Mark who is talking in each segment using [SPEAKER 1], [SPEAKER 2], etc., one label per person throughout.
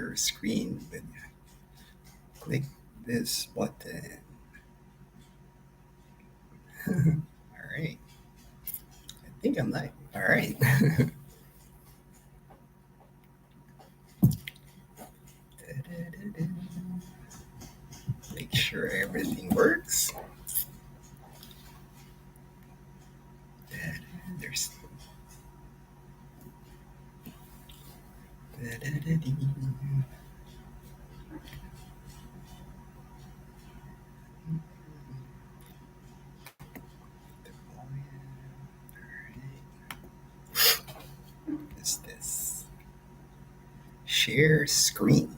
[SPEAKER 1] your screen when you click this button. All right. I think I'm live. All right. Make sure everything works. There's. Is this share screen?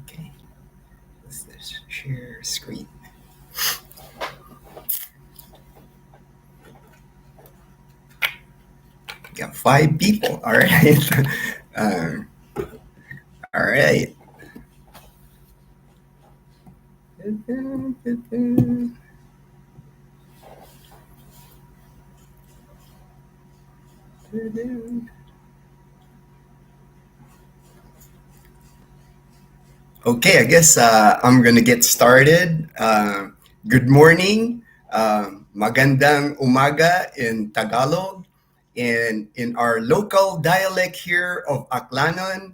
[SPEAKER 1] Okay. Is this share screen? Got 5 people. All right. um, all right. Okay, I guess I'm gonna get started. Good morning, magandang umaga in Tagalog, and in our local dialect here of Aklanon,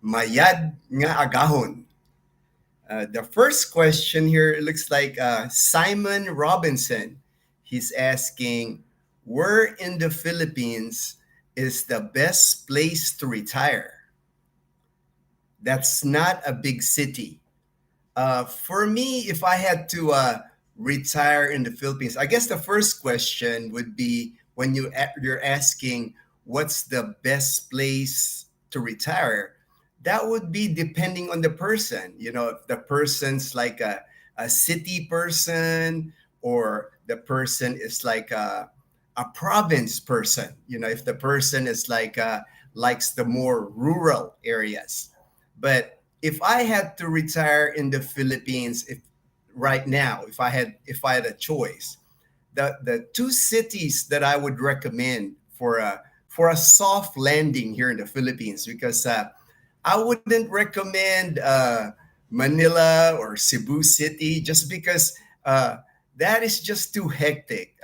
[SPEAKER 1] mayad nga agahon. The first question here, it looks like Simon Robinson. He's asking, where in the Philippines is the best place to retire? That's not a big city. For me, if I had to retire in the Philippines, I guess the first question would be when you're asking what's the best place to retire. That would be depending on the person. You know, if the person's like a city person or the person is like a province person. You know, if the person is like likes the more rural areas. But if I had to retire in the Philippines, if right now, if I had a choice, the two cities that I would recommend for a soft landing here in the Philippines, because I wouldn't recommend Manila or Cebu City just because that is just too hectic,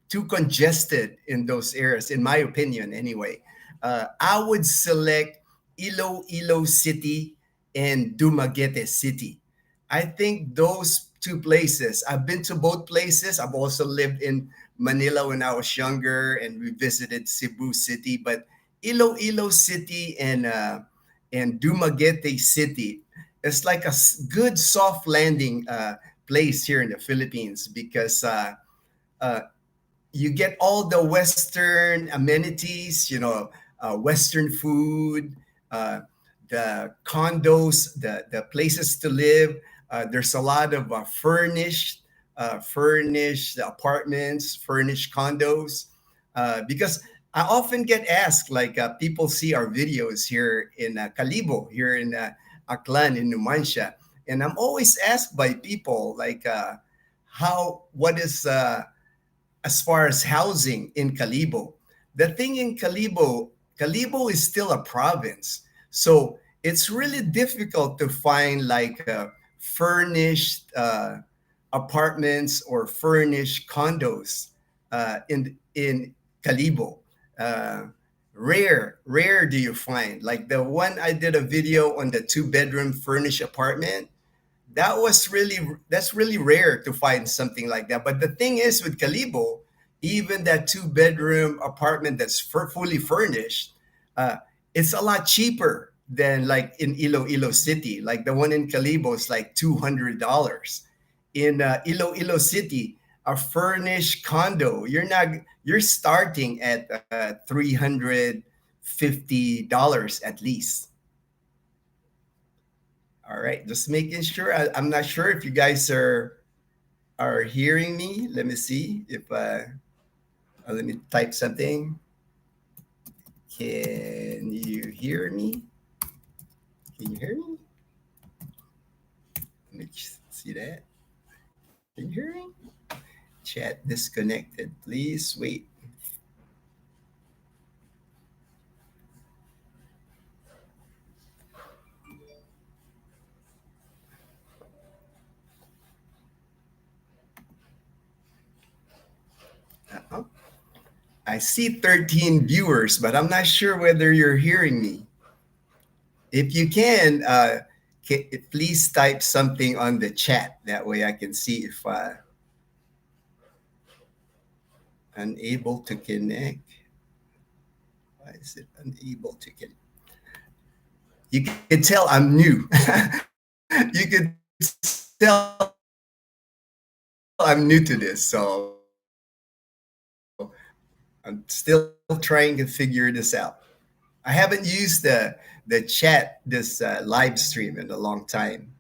[SPEAKER 1] too congested in those areas, in my opinion, anyway. I would select Iloilo City and Dumaguete City. I think those two places, I've been to both places. I've also lived in Manila when I was younger, and we visited Cebu City. But Iloilo City and Dumaguete City, it's like a good soft landing place here in the Philippines because uh, you get all the Western amenities, you know, Western food, uh, the condos, the places to live. There's a lot of furnished apartments, furnished condos. Because I often get asked, like people see our videos here in Calibo, here in Aklan, in Numancia, and I'm always asked by people like, what is as far as housing in Calibo. The thing in Calibo is still a province. So it's really difficult to find like furnished apartments or furnished condos in Calibo. Uh, rare do you find. Like the one I did a video on the 2 bedroom furnished apartment, that's really rare to find something like that. But the thing is with Calibo, even that 2 bedroom apartment that's fully furnished, uh, it's a lot cheaper than like in Iloilo City. Like the one in Calibo is like $200. In Iloilo City, a furnished condo, you're starting at $350 at least. All right, just making sure. I'm not sure if you guys are hearing me. Let me see if let me type something. Can you hear me? Can you hear me? Let me see that. Can you hear me? Chat disconnected. Please wait. I see 13 viewers, but I'm not sure whether you're hearing me. If you can, please type something on the chat. That way I can see if unable to connect. Why is it unable to connect? You can tell I'm new. You can tell I'm new to this, so I'm still trying to figure this out. I haven't used the chat, this live stream in a long time.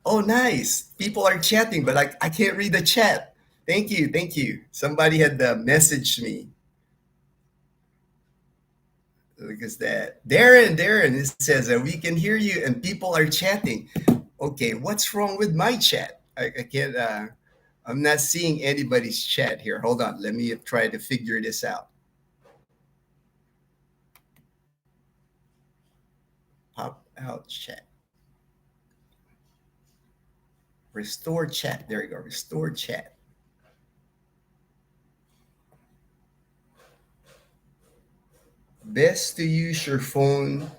[SPEAKER 1] Oh, nice. People are chatting, but I can't read the chat. Thank you. Thank you. Somebody had messaged me. Look at that. Darren, it says that we can hear you and people are chatting. Okay, what's wrong with my chat? I can't, I'm not seeing anybody's chat here. Hold on. Let me try to figure this out. Pop out chat. Restore chat. There you go. Restore chat. Best to use your phone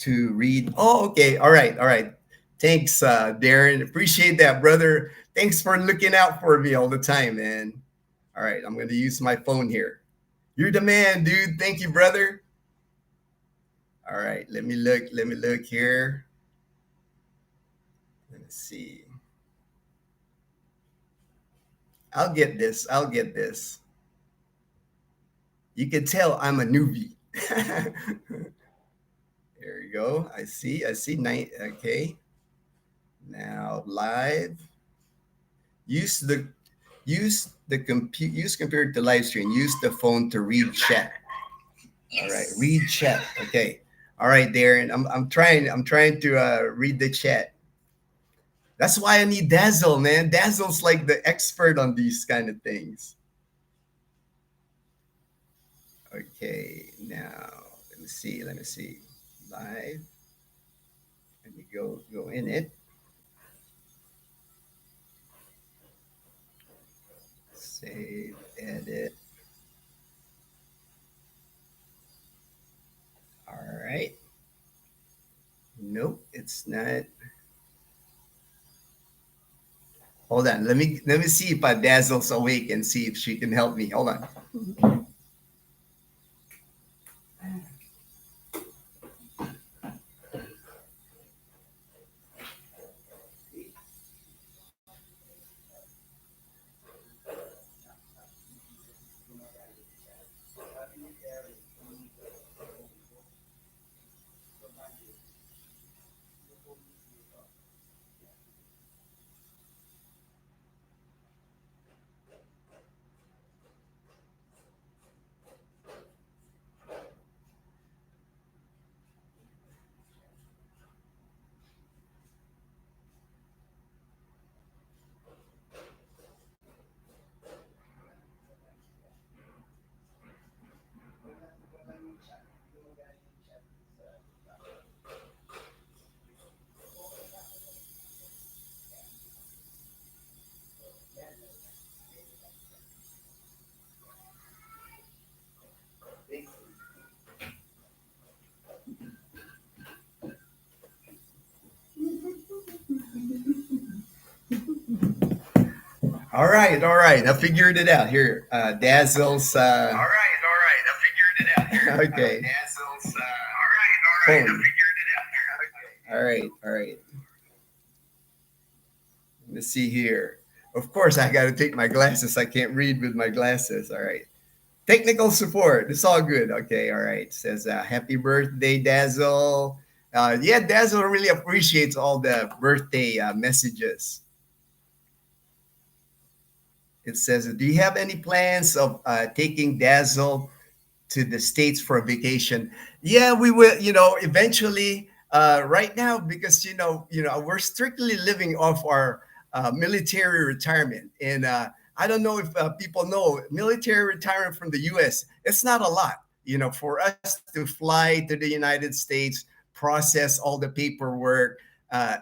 [SPEAKER 1] to read. Oh, okay. All right. All right. Thanks, Darren. Appreciate that, brother. Thanks for looking out for me all the time, man. All right. I'm going to use my phone here. You're the man, dude. Thank you, brother. All right. Let me look. Let me look here. Let me see. I'll get this. I'll get this. You can tell I'm a newbie. There you go. I see. I see. Okay. Now live. Use the use computer to live stream. Use the phone to read chat. All right, read chat. Okay. All right, Darren. I'm trying to read the chat. That's why I need Dazzle, man. Dazzle's like the expert on these kind of things. Okay, now let me see. Let me see. Live. Let me go in it. Save, edit. All right. Nope, it's not. Hold on. Let me see if Dazzle's awake and see if she can help me. Hold on. All right, all right. I figured it out here. Dazzle's. All right, I figured it out here. Okay. Dazzle's. All right, I figured it out. Okay. All right, all right. Let's see here. Of course, I got to take my glasses. I can't read with my glasses. All right. Technical support. It's all good. Okay, all right. Says happy birthday, Dazzle. Yeah, Dazzle really appreciates all the birthday messages. It says, do you have any plans of taking Dazzle to the States for a vacation? Yeah, we will, eventually. Right now, because we're strictly living off our military retirement, and I don't know if people know military retirement from the U.S. It's not a lot, for us to fly to the United States, process all the paperwork.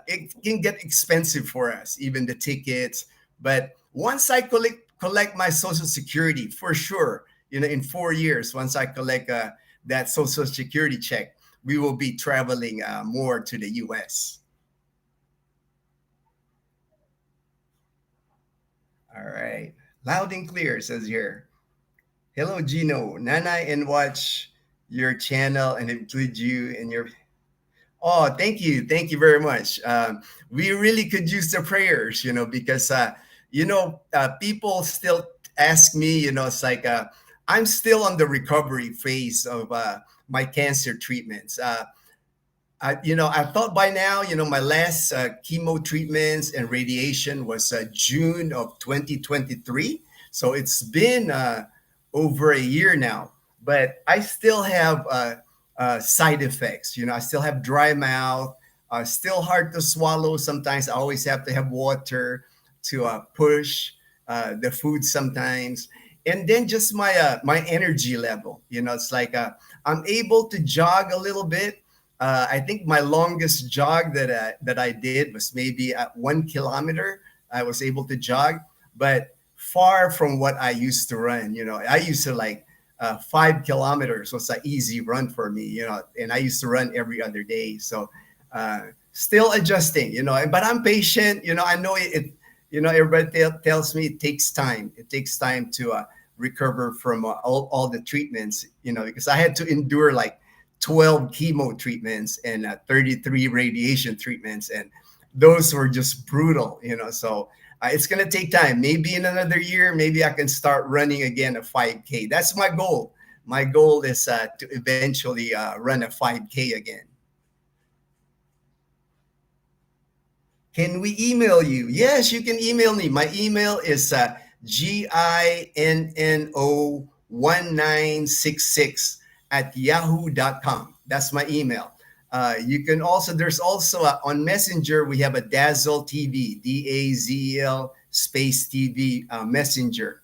[SPEAKER 1] It can get expensive for us, even the tickets. But once I collect my Social Security for sure. In 4 years, once I collect that Social Security check, we will be traveling more to the U.S. All right. Loud and clear, says here. Hello, Gino. Nanay and watch your channel and include you in your. Oh, thank you. Thank you very much. We really could use the prayers, because, people still ask me, it's like I'm still on the recovery phase of my cancer treatments. I thought by now, my last chemo treatments and radiation was June of 2023. So it's been over a year now, but I still have side effects. I still have dry mouth, still hard to swallow. Sometimes I always have to have water to push the food sometimes. And then just my energy level, it's like I'm able to jog a little bit. I think my longest jog that I did was maybe at 1 kilometer. I was able to jog, but far from what I used to run. I used to like 5 kilometers was an easy run for me. And I used to run every other day. So still adjusting. But I'm patient. I know it. Everybody tells me it takes time. It takes time to recover from all the treatments. Because I had to endure like 12 chemo treatments and 33 radiation treatments, and those were just brutal. So it's going to take time. Maybe in another year, maybe I can start running again a 5K. That's my goal. My goal is to eventually run a 5K again. Can we email you? Yes, you can email me. My email is ginno1966 at yahoo.com. That's my email. You can also, there's also on Messenger, we have a Dazzle TV, DAZL space TV Messenger.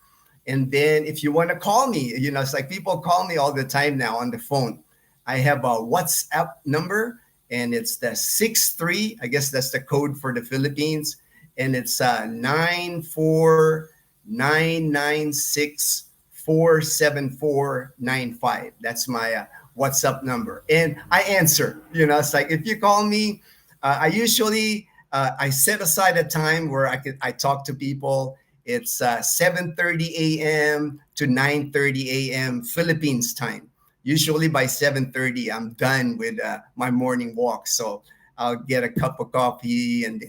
[SPEAKER 1] And then if you want to call me, it's like people call me all the time now on the phone. I have a WhatsApp number, and it's the 63, I guess that's the code for the Philippines. And it's 94996 47495. That's my WhatsApp number. And I answer. It's like if you call me, I usually I set aside a time where I talk to people. It's 7:30 a.m. to 9:30 a.m. Philippines time. Usually by 7:30, I'm done with my morning walk. So I'll get a cup of coffee, and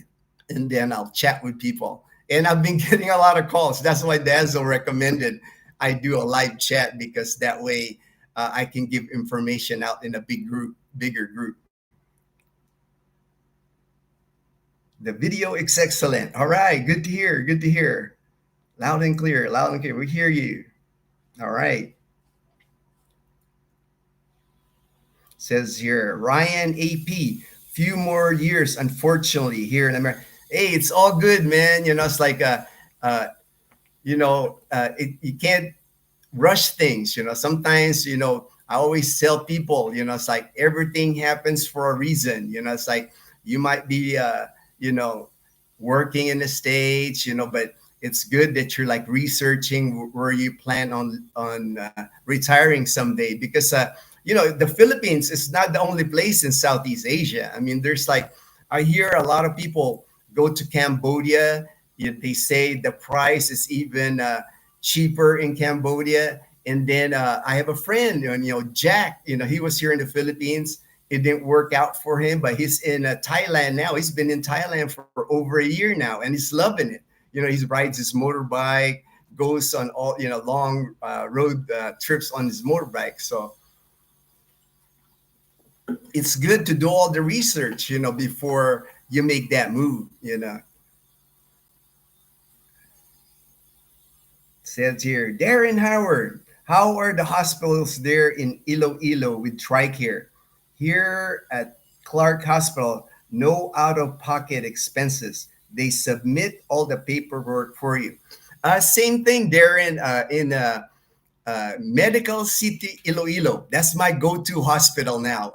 [SPEAKER 1] then I'll chat with people. And I've been getting a lot of calls. That's why Dazzle recommended I do a live chat, because that way I can give information out in a bigger group. The video is excellent. All right, good to hear. Good to hear. Loud and clear. Loud and clear. We hear you. All right. Says here, Ryan AP. Few more years, unfortunately, here in America. Hey, it's all good, man. It's like you can't rush things. Sometimes, I always tell people, it's like everything happens for a reason. It's like you might be, you know, working in the States, but it's good that you're like researching where you plan on retiring someday, because, the Philippines is not the only place in Southeast Asia. I mean, there's like, I hear a lot of people go to Cambodia. They say the price is even cheaper in Cambodia. And then I have a friend, Jack, he was here in the Philippines. It didn't work out for him, but he's in Thailand now. He's been in Thailand for over a year now, and he's loving it. He rides his motorbike, goes on all, long road trips on his motorbike. So it's good to do all the research, before you make that move. Says here, Darren Howard, how are the hospitals there in Iloilo with Tricare? Here at Clark Hospital, no out-of-pocket expenses. They submit all the paperwork for you. Same thing, Darren, in Medical City Iloilo. That's my go-to hospital now.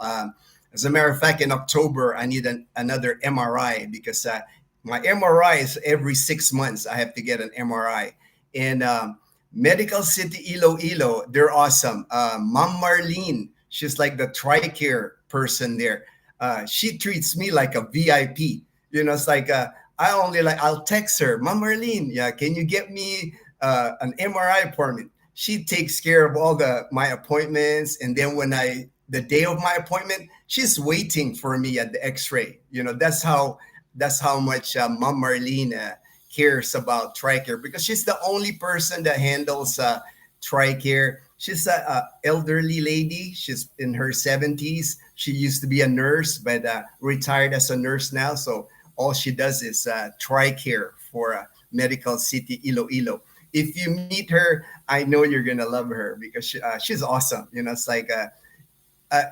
[SPEAKER 1] As a matter of fact, in October, I need another MRI, because my MRI is every 6 months. I have to get an MRI. And Medical City Iloilo, they're awesome. Mom Marlene, she's like the Tricare person there. She treats me like a VIP. It's like I'll text her, Mom Marlene, yeah, can you get me an MRI appointment? She takes care of all the my appointments, and then the day of my appointment, she's waiting for me at the X-ray. That's how much Mom Marlene cares about Tricare, because she's the only person that handles Tricare. She's a elderly lady. She's in her 70s. She used to be a nurse, but retired as a nurse now. So all she does is Tricare for Medical City Iloilo. If you meet her, I know you're gonna love her because she's awesome. It's like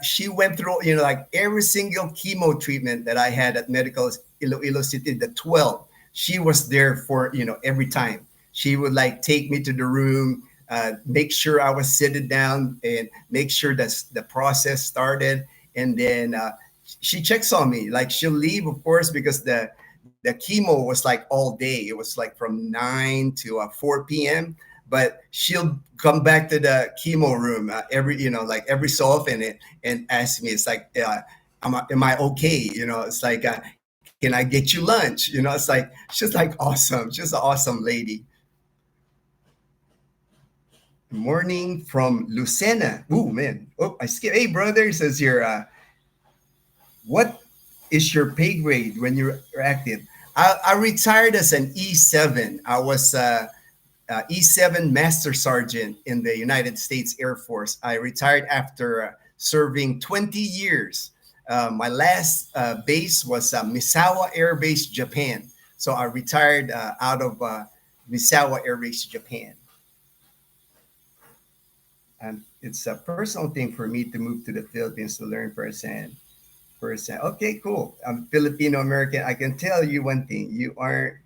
[SPEAKER 1] she went through, like every single chemo treatment that I had at Medical Iloilo City, the 12. She was there for, every time. She would like take me to the room, make sure I was sitting down, and make sure that the process started. And then she checks on me. Like she'll leave, of course, because the chemo was like all day. It was like from 9 to 4 p.m. But she'll come back to the chemo room like every so often, and ask me, it's like, am I okay? It's like, can I get you lunch? It's like, she's like awesome. She's an awesome lady. Morning from Lucena. Ooh, man. Oh, I skipped. Hey, brother, says here, what is your pay grade when you're active? I retired as an E7. I was E7 Master Sergeant in the United States Air Force. I retired after serving 20 years. My last base was Misawa Air Base, Japan. So I retired out of Misawa Air Base, Japan. And it's a personal thing for me to move to the Philippines to learn firsthand. Firsthand. Okay, cool. I'm Filipino American. I can tell you one thing: you aren't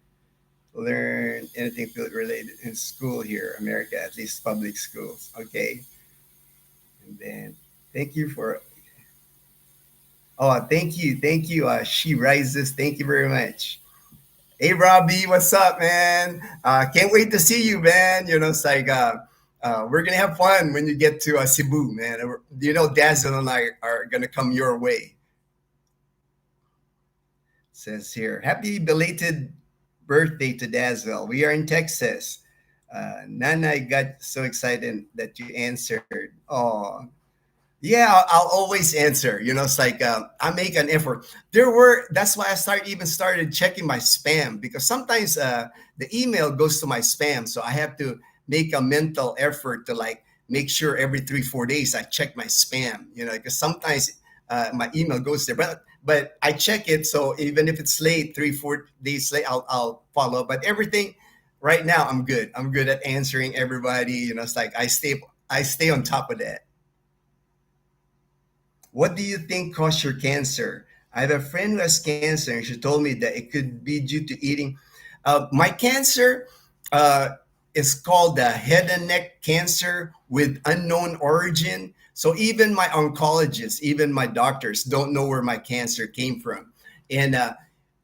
[SPEAKER 1] learn anything field related in school here, America, at least public schools. Okay. And then thank you for, oh, thank you. She rises. Thank you very much. Hey, Robbie, what's up, man? Can't wait to see you, man. It's like, we're going to have fun when you get to Cebu, man. Dazzle and I are going to come your way. Says here, happy belated birthday to Dazzle. We are in Texas. Nana, I got so excited that you answered. Oh, yeah, I'll always answer. It's like I make an effort. That's why I started checking my spam, because sometimes the email goes to my spam. So I have to make a mental effort to like make sure every 3-4 days I check my spam, because sometimes my email goes there. But I check it. So even if it's late, 3-4 days late, I'll follow up. But everything right now, I'm good. I'm good at answering everybody. It's like I stay on top of that. What do you think caused your cancer? I have a friend who has cancer, and she told me that it could be due to eating. My cancer uh, is called the head and neck cancer with unknown origin. So even my oncologists, even my doctors don't know where my cancer came from. And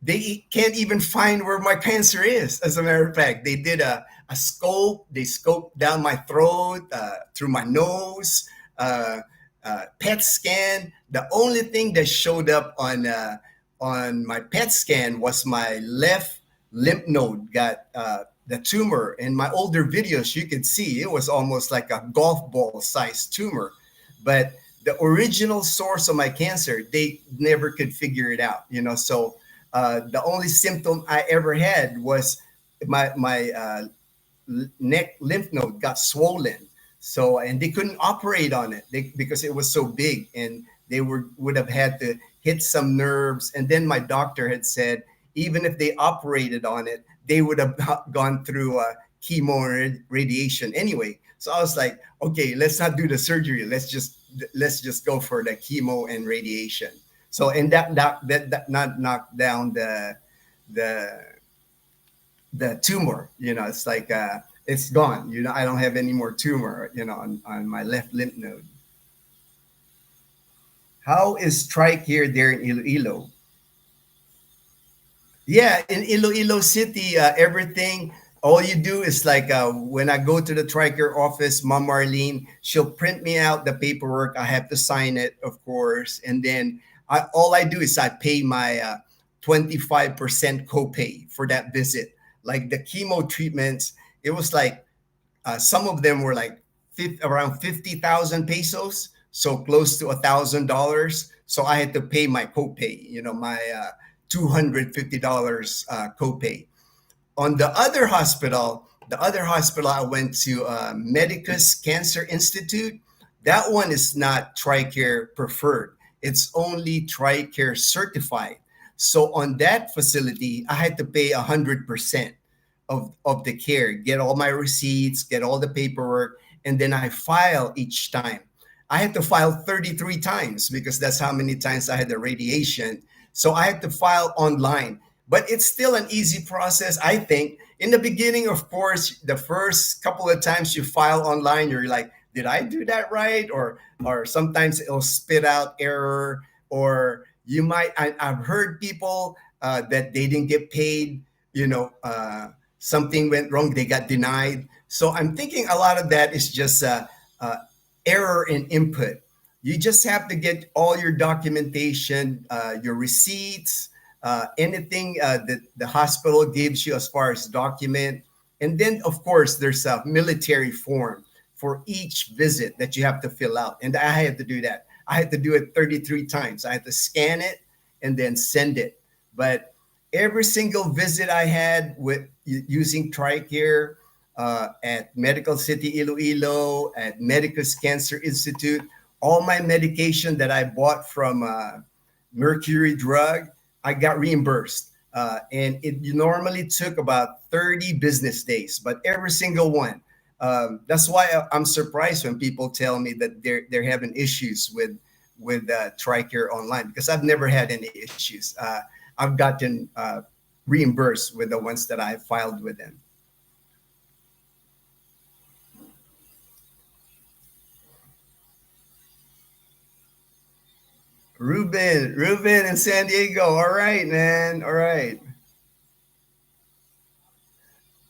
[SPEAKER 1] they can't even find where my cancer is. As a matter of fact, they did a scope. They scoped down my throat, through my nose, PET scan. The only thing that showed up on my PET scan was my left lymph node got the tumor. In my older videos, you could see it was almost like a golf ball sized tumor. But the original source of my cancer, they never could figure it out. So the only symptom I ever had was my neck lymph node got swollen. So, and they couldn't operate on it because it was so big, and they would have had to hit some nerves. And then my doctor had said, even if they operated on it, they would have gone through chemo and radiation anyway. So I was like, okay, let's not do the surgery. Let's just go for the chemo and radiation. So, and that not knocked down the the tumor. It's like it's gone. I don't have any more tumor. On my left lymph node. How is Tricare there in Iloilo? Yeah, in Iloilo City, everything. all you do is like when I go to the Tricare office, Mom Marlene, she'll print me out the paperwork. I have to sign it, of course, and then all I do is I pay my 25% copay for that visit. Like the chemo treatments, it was like some of them were like around 50,000 pesos, so close to $1,000. So I had to pay my copay, my $250 copay. On the other hospital I went to, Medicus Cancer Institute, that one is not TRICARE preferred. It's only TRICARE certified. So on that facility, I had to pay 100% of the care, get all my receipts, get all the paperwork, and then I file each time. I had to file 33 times because that's how many times I had the radiation. So I had to file online, but it's still an easy process, I think. In the beginning, of course, the first couple of times you file online, you're like, did I do that right? Or sometimes it'll spit out error, or I've heard people that they didn't get paid, something went wrong, they got denied. So I'm thinking a lot of that is just uh, error in input. You just have to get all your documentation, your receipts, anything that the hospital gives you as far as document. And then, of course, there's a military form for each visit that you have to fill out. And I had to do that. I had to do it 33 times. I had to scan it and then send it. But every single visit I had with using TRICARE, at Medical City Iloilo, at Medicus Cancer Institute, all my medication that I bought from Mercury Drug, I got reimbursed. And it normally took about 30 business days, but every single one. That's why I'm surprised when people tell me that they're having issues with TRICARE online, because I've never had any issues. I've gotten reimbursed with the ones that I filed with them. Ruben in San Diego. All right, man. All right.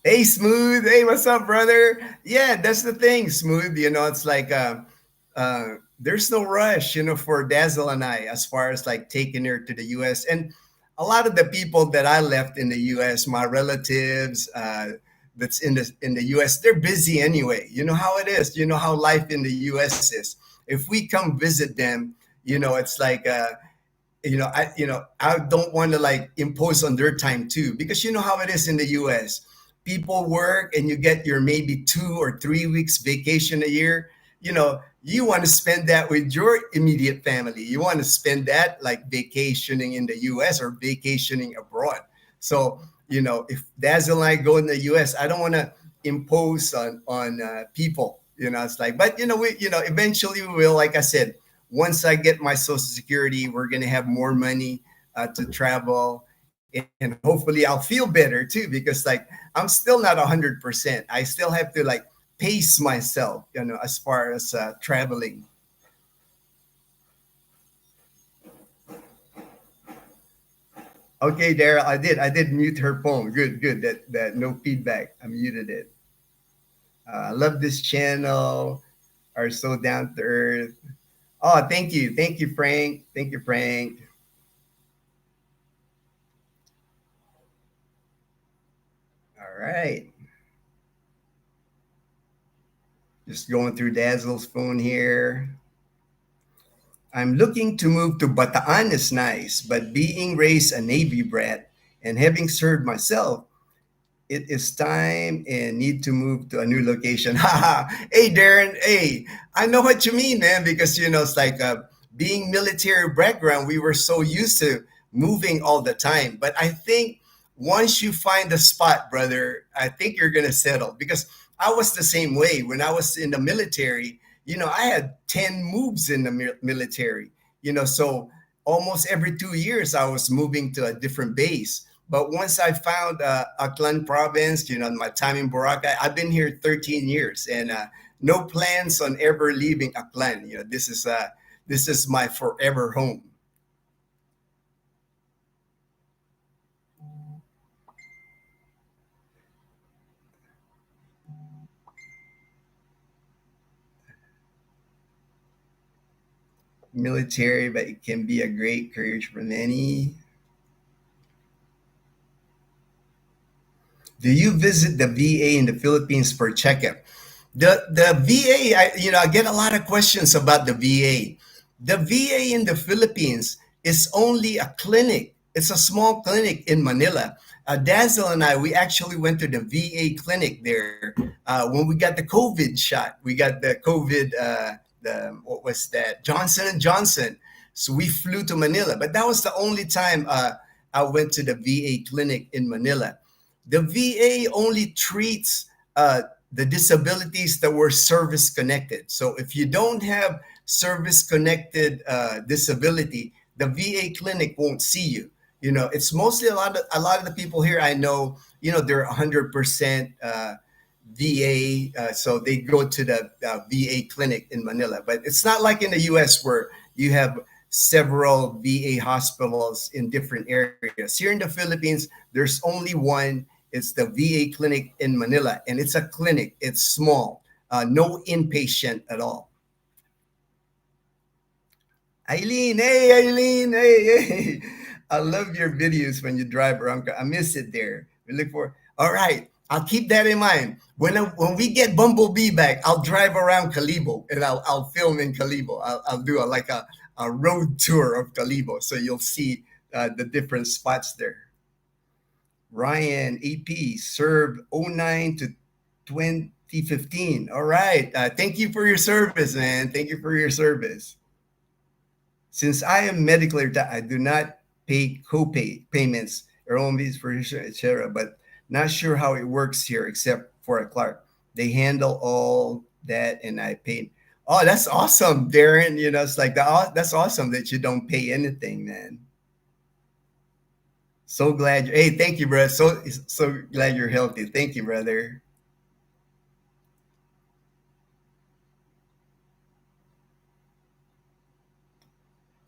[SPEAKER 1] Hey, Smooth. Hey, what's up, brother? Yeah, that's the thing, Smooth. It's like there's no rush, for Dazzle and I, as far as like taking her to the U.S. And a lot of the people that I left in the U.S., my relatives, that's in the U.S., they're busy anyway. You know how it is. You know how life in the U.S. is. If we come visit them, it's like I don't want to like impose on their time too, because you know how it is in the US. People work and you get your maybe 2 or 3 weeks vacation a year. You want to spend that with your immediate family. You want to spend that like vacationing in the US or vacationing abroad. So, if Dazzle and I go in the US, I don't want to impose on people. It's like, but eventually we will. Like I said, once I get my Social Security, we're gonna have more money to travel, and hopefully I'll feel better too. Because like I'm still not 100%. I still have to like pace myself, as far as traveling. Okay, Daryl, I did mute her phone. Good, good. That no feedback. I muted it. I love this channel. Are so down to earth. Oh, thank you, Frank. Thank you, Frank. All right. Just going through Dazzle's phone here. I'm looking to move to Bataan is nice, but being raised a Navy brat and having served myself, it is time and need to move to a new location. Haha. Hey, Darren. Hey, I know what you mean, man, because, it's like being military background, we were so used to moving all the time. But I think once you find a spot, brother, I think you're going to settle, because I was the same way when I was in the military. I had 10 moves in the military, so almost every 2 years I was moving to a different base. But once I found Aklan province, my time in Boracay, I've been here 13 years, and no plans on ever leaving Aklan. This is my forever home. Military, but it can be a great career for many. Do you visit the VA in the Philippines for checkup? The VA, I get a lot of questions about the VA. The VA in the Philippines is only a clinic. It's a small clinic in Manila. Dazzle and I, we actually went to the VA clinic there when we got the COVID shot. We got the COVID, the what was that? Johnson and Johnson. So we flew to Manila, but that was the only time I went to the VA clinic in Manila. The VA only treats the disabilities that were service connected. So if you don't have service connected disability, the VA clinic won't see you. It's mostly a lot of the people here I know. They're 100% VA, so they go to the VA clinic in Manila. But it's not like in the U.S. where you have several VA hospitals in different areas. Here in the Philippines, there's only one. It's the VA clinic in Manila, and it's a clinic. It's small, no inpatient at all. Eileen, hey Eileen, hey hey. I love your videos when you drive around. I miss it there. We look for. All right, I'll keep that in mind. When we get Bumblebee back, I'll drive around Calibo and I'll film in Calibo. I'll do a road tour of Calibo, so you'll see the different spots there. Ryan AP served '09 to 2015. All right. Thank you for your service, man. Thank you for your service. Since I am medically retired, I do not pay copay payments, enrollment for etc. But not sure how it works here, except for a Clark. They handle all that, and I paid. Oh, that's awesome, Darren. It's like that's awesome that you don't pay anything, man. So glad. Hey, thank you, brother. So glad you're healthy. Thank you, brother.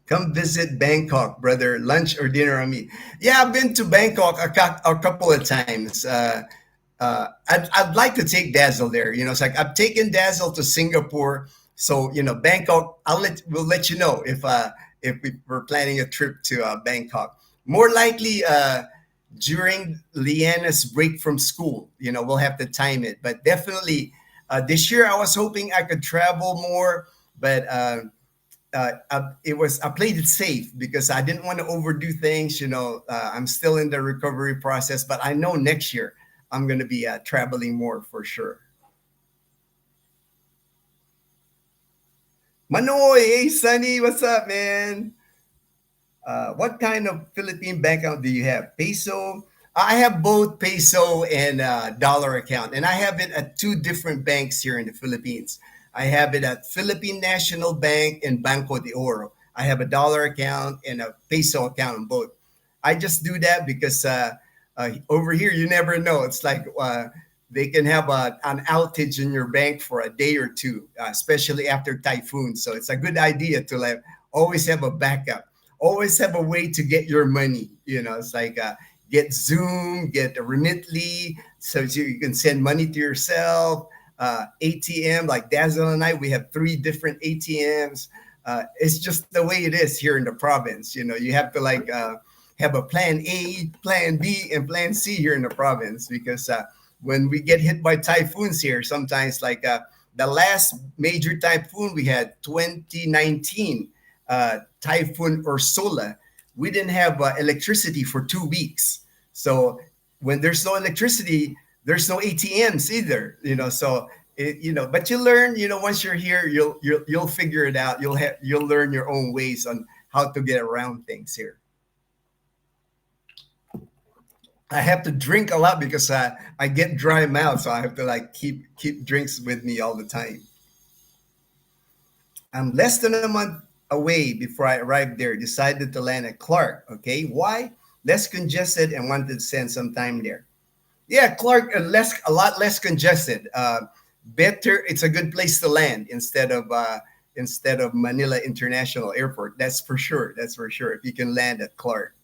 [SPEAKER 1] Come visit Bangkok, brother. Lunch or dinner on me. Yeah, I've been to Bangkok a couple of times. I'd like to take Dazzle there. It's like I've taken Dazzle to Singapore. So Bangkok. We'll let you know if we're planning a trip to Bangkok. More likely during Leanna's break from school. We'll have to time it, but definitely this year I was hoping I could travel more, but I played it safe because I didn't want to overdo things. I'm still in the recovery process, but I know next year I'm going to be traveling more for sure. Manoy, hey Sunny, what's up, man? What kind of Philippine bank account do you have? Peso? I have both peso and dollar account, and I have it at two different banks here in the Philippines. I have it at Philippine National Bank and Banco de Oro. I have a dollar account and a peso account on both. I just do that because over here you never know. It's like they can have an outage in your bank for a day or two, especially after typhoon. So it's a good idea to always have a backup, always have a way to get your money. It's like get Zoom, get Remitly, so you can send money to yourself. ATM, like Dazzle and I, we have three different ATMs. It's just the way it is here in the province. You have to have a plan A, plan B, and plan C here in the province because when we get hit by typhoons here, sometimes the last major typhoon we had 2019 typhoon Ursula, we didn't have electricity for 2 weeks. So when there's no electricity, there's no ATMs either. So but you learn. Once you're here, you'll figure it out. You'll learn your own ways on how to get around things here. I have to drink a lot because I get dry mouth, so I have to keep drinks with me all the time. I'm less than a month away before I arrived there. Decided to land at Clark. Okay, why? Less congested and wanted to spend some time there. Yeah, Clark, a lot less congested. Better. It's a good place to land instead of Manila International Airport. That's for sure. That's for sure. If you can land at Clark.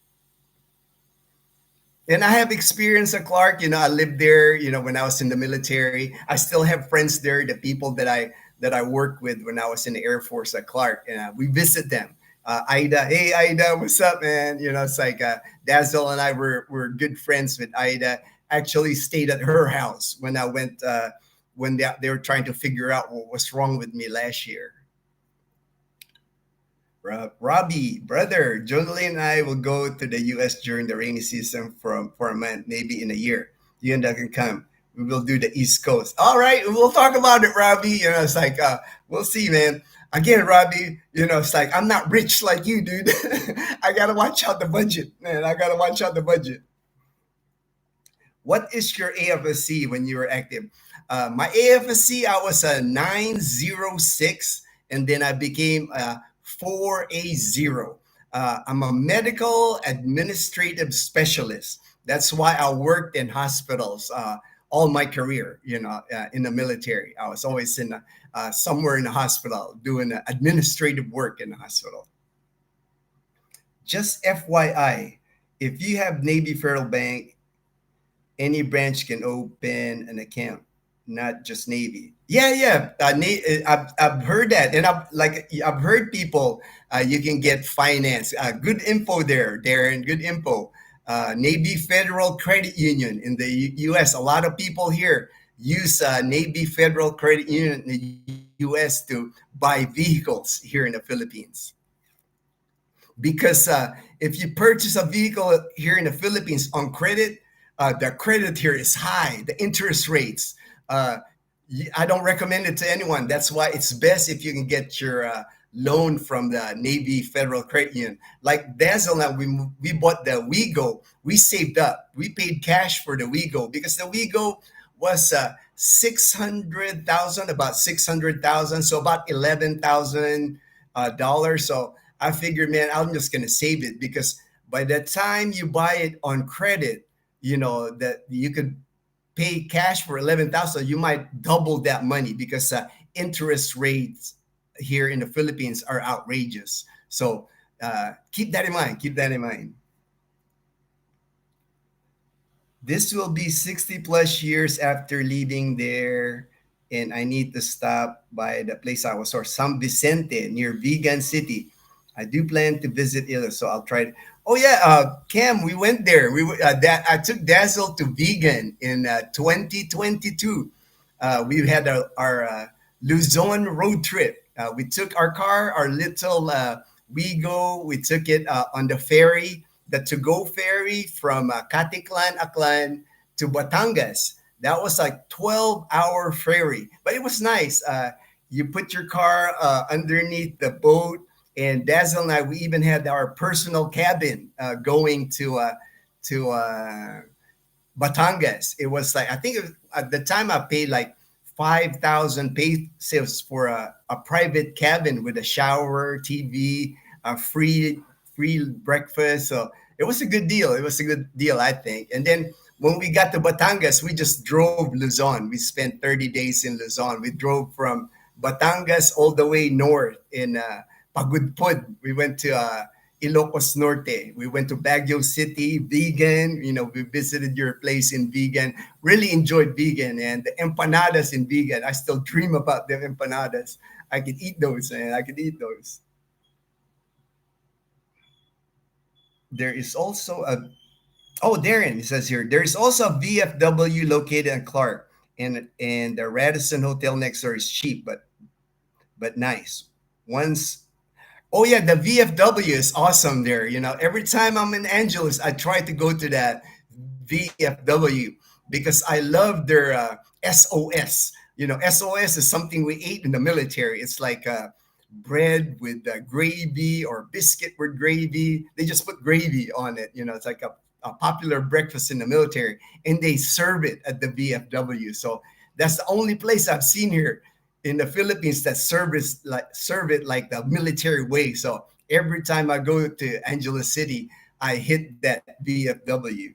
[SPEAKER 1] And I have experience at Clark. I lived there. When I was in the military, I still have friends there. The people that I that I worked with when I was in the Air Force at Clark, and we visit them. Ida, hey Ida, what's up, man? It's like Dazzle and I were good friends with Ida. Actually, stayed at her house when I went when they were trying to figure out what was wrong with me last year. Robbie, brother, Jonathan and I will go to the U.S. during the rainy season for a month, maybe in a year. You and I can come. We will do the East Coast. All right, we'll talk about it, Robbie. It's like we'll see, man. Again, Robbie, it's like I'm not rich like you, dude. I gotta watch out the budget, man. I gotta watch out the budget. What is your AFSC when you were active? My AFSC, I was a 906, and then I became a 4A0. I'm a medical administrative specialist. That's why I worked in hospitals all my career, in the military. I was always in somewhere in the hospital doing administrative work in the hospital. Just FYI, if you have Navy Federal Bank, any branch can open an account, not just Navy. Yeah, yeah. I've heard that, and I've heard people. You can get finance. Good info there, Darren. Good info. Navy Federal Credit Union in the U.S. A lot of people here use Navy Federal Credit Union in the U.S. to buy vehicles here in the Philippines. Because if you purchase a vehicle here in the Philippines on credit, the credit here is high. The interest rates. I don't recommend it to anyone. That's why it's best if you can get your loan from the Navy Federal Credit Union. Like Dazzle and I, we bought the WeGo. We saved up. We paid cash for the WeGo because the WeGo was 600,000, about 600,000, so about $11,000. So I figured, man, I'm just gonna save it because by the time you buy it on credit, that you could pay cash for 11,000, you might double that money because interest rates here in the Philippines are outrageous. So keep that in mind. Keep that in mind. This will be 60 plus years after leaving there, and I need to stop by the place I was, or San Vicente near Vegan City. I do plan to visit it, so I'll try it. Oh yeah, Cam, we went there. That I took Dazzle to Vegan in 2022. We had our Luzon road trip. We took our car, our little Wigo. We took it on the ferry, the to-go ferry from Katiklan, Aklan to Batangas. That was like 12-hour ferry, but it was nice. You put your car underneath the boat, and Dazzle and I, we even had our personal cabin going to Batangas. It was like, I think at the time I paid like 5,000 pesos for a private cabin with a shower, TV, a free breakfast. So it was a good deal. It was a good deal, I think. And then when we got to Batangas, we just drove Luzon. We spent 30 days in Luzon. We drove from Batangas all the way north in Pagudpod. We went to Ilocos Norte. We went to Baguio City, Vegan. We visited your place in Vegan. Really enjoyed Vegan, and the empanadas in Vegan. I still dream about them empanadas. I could eat those, man. I could eat those. There is also a Oh, Darren, it says here, there is also a VFW located in Clark, and the Radisson Hotel next door is cheap, but nice. Once Oh yeah, the VFW is awesome there. Every time I'm in Angeles, I try to go to that VFW because I love their SOS. SOS is something we ate in the military. It's like bread with gravy or biscuit with gravy. They just put gravy on it. It's like a popular breakfast in the military, and they serve it at the VFW. So that's the only place I've seen here in the Philippines that serve it like the military way. So every time I go to Angeles City, I hit that VFW.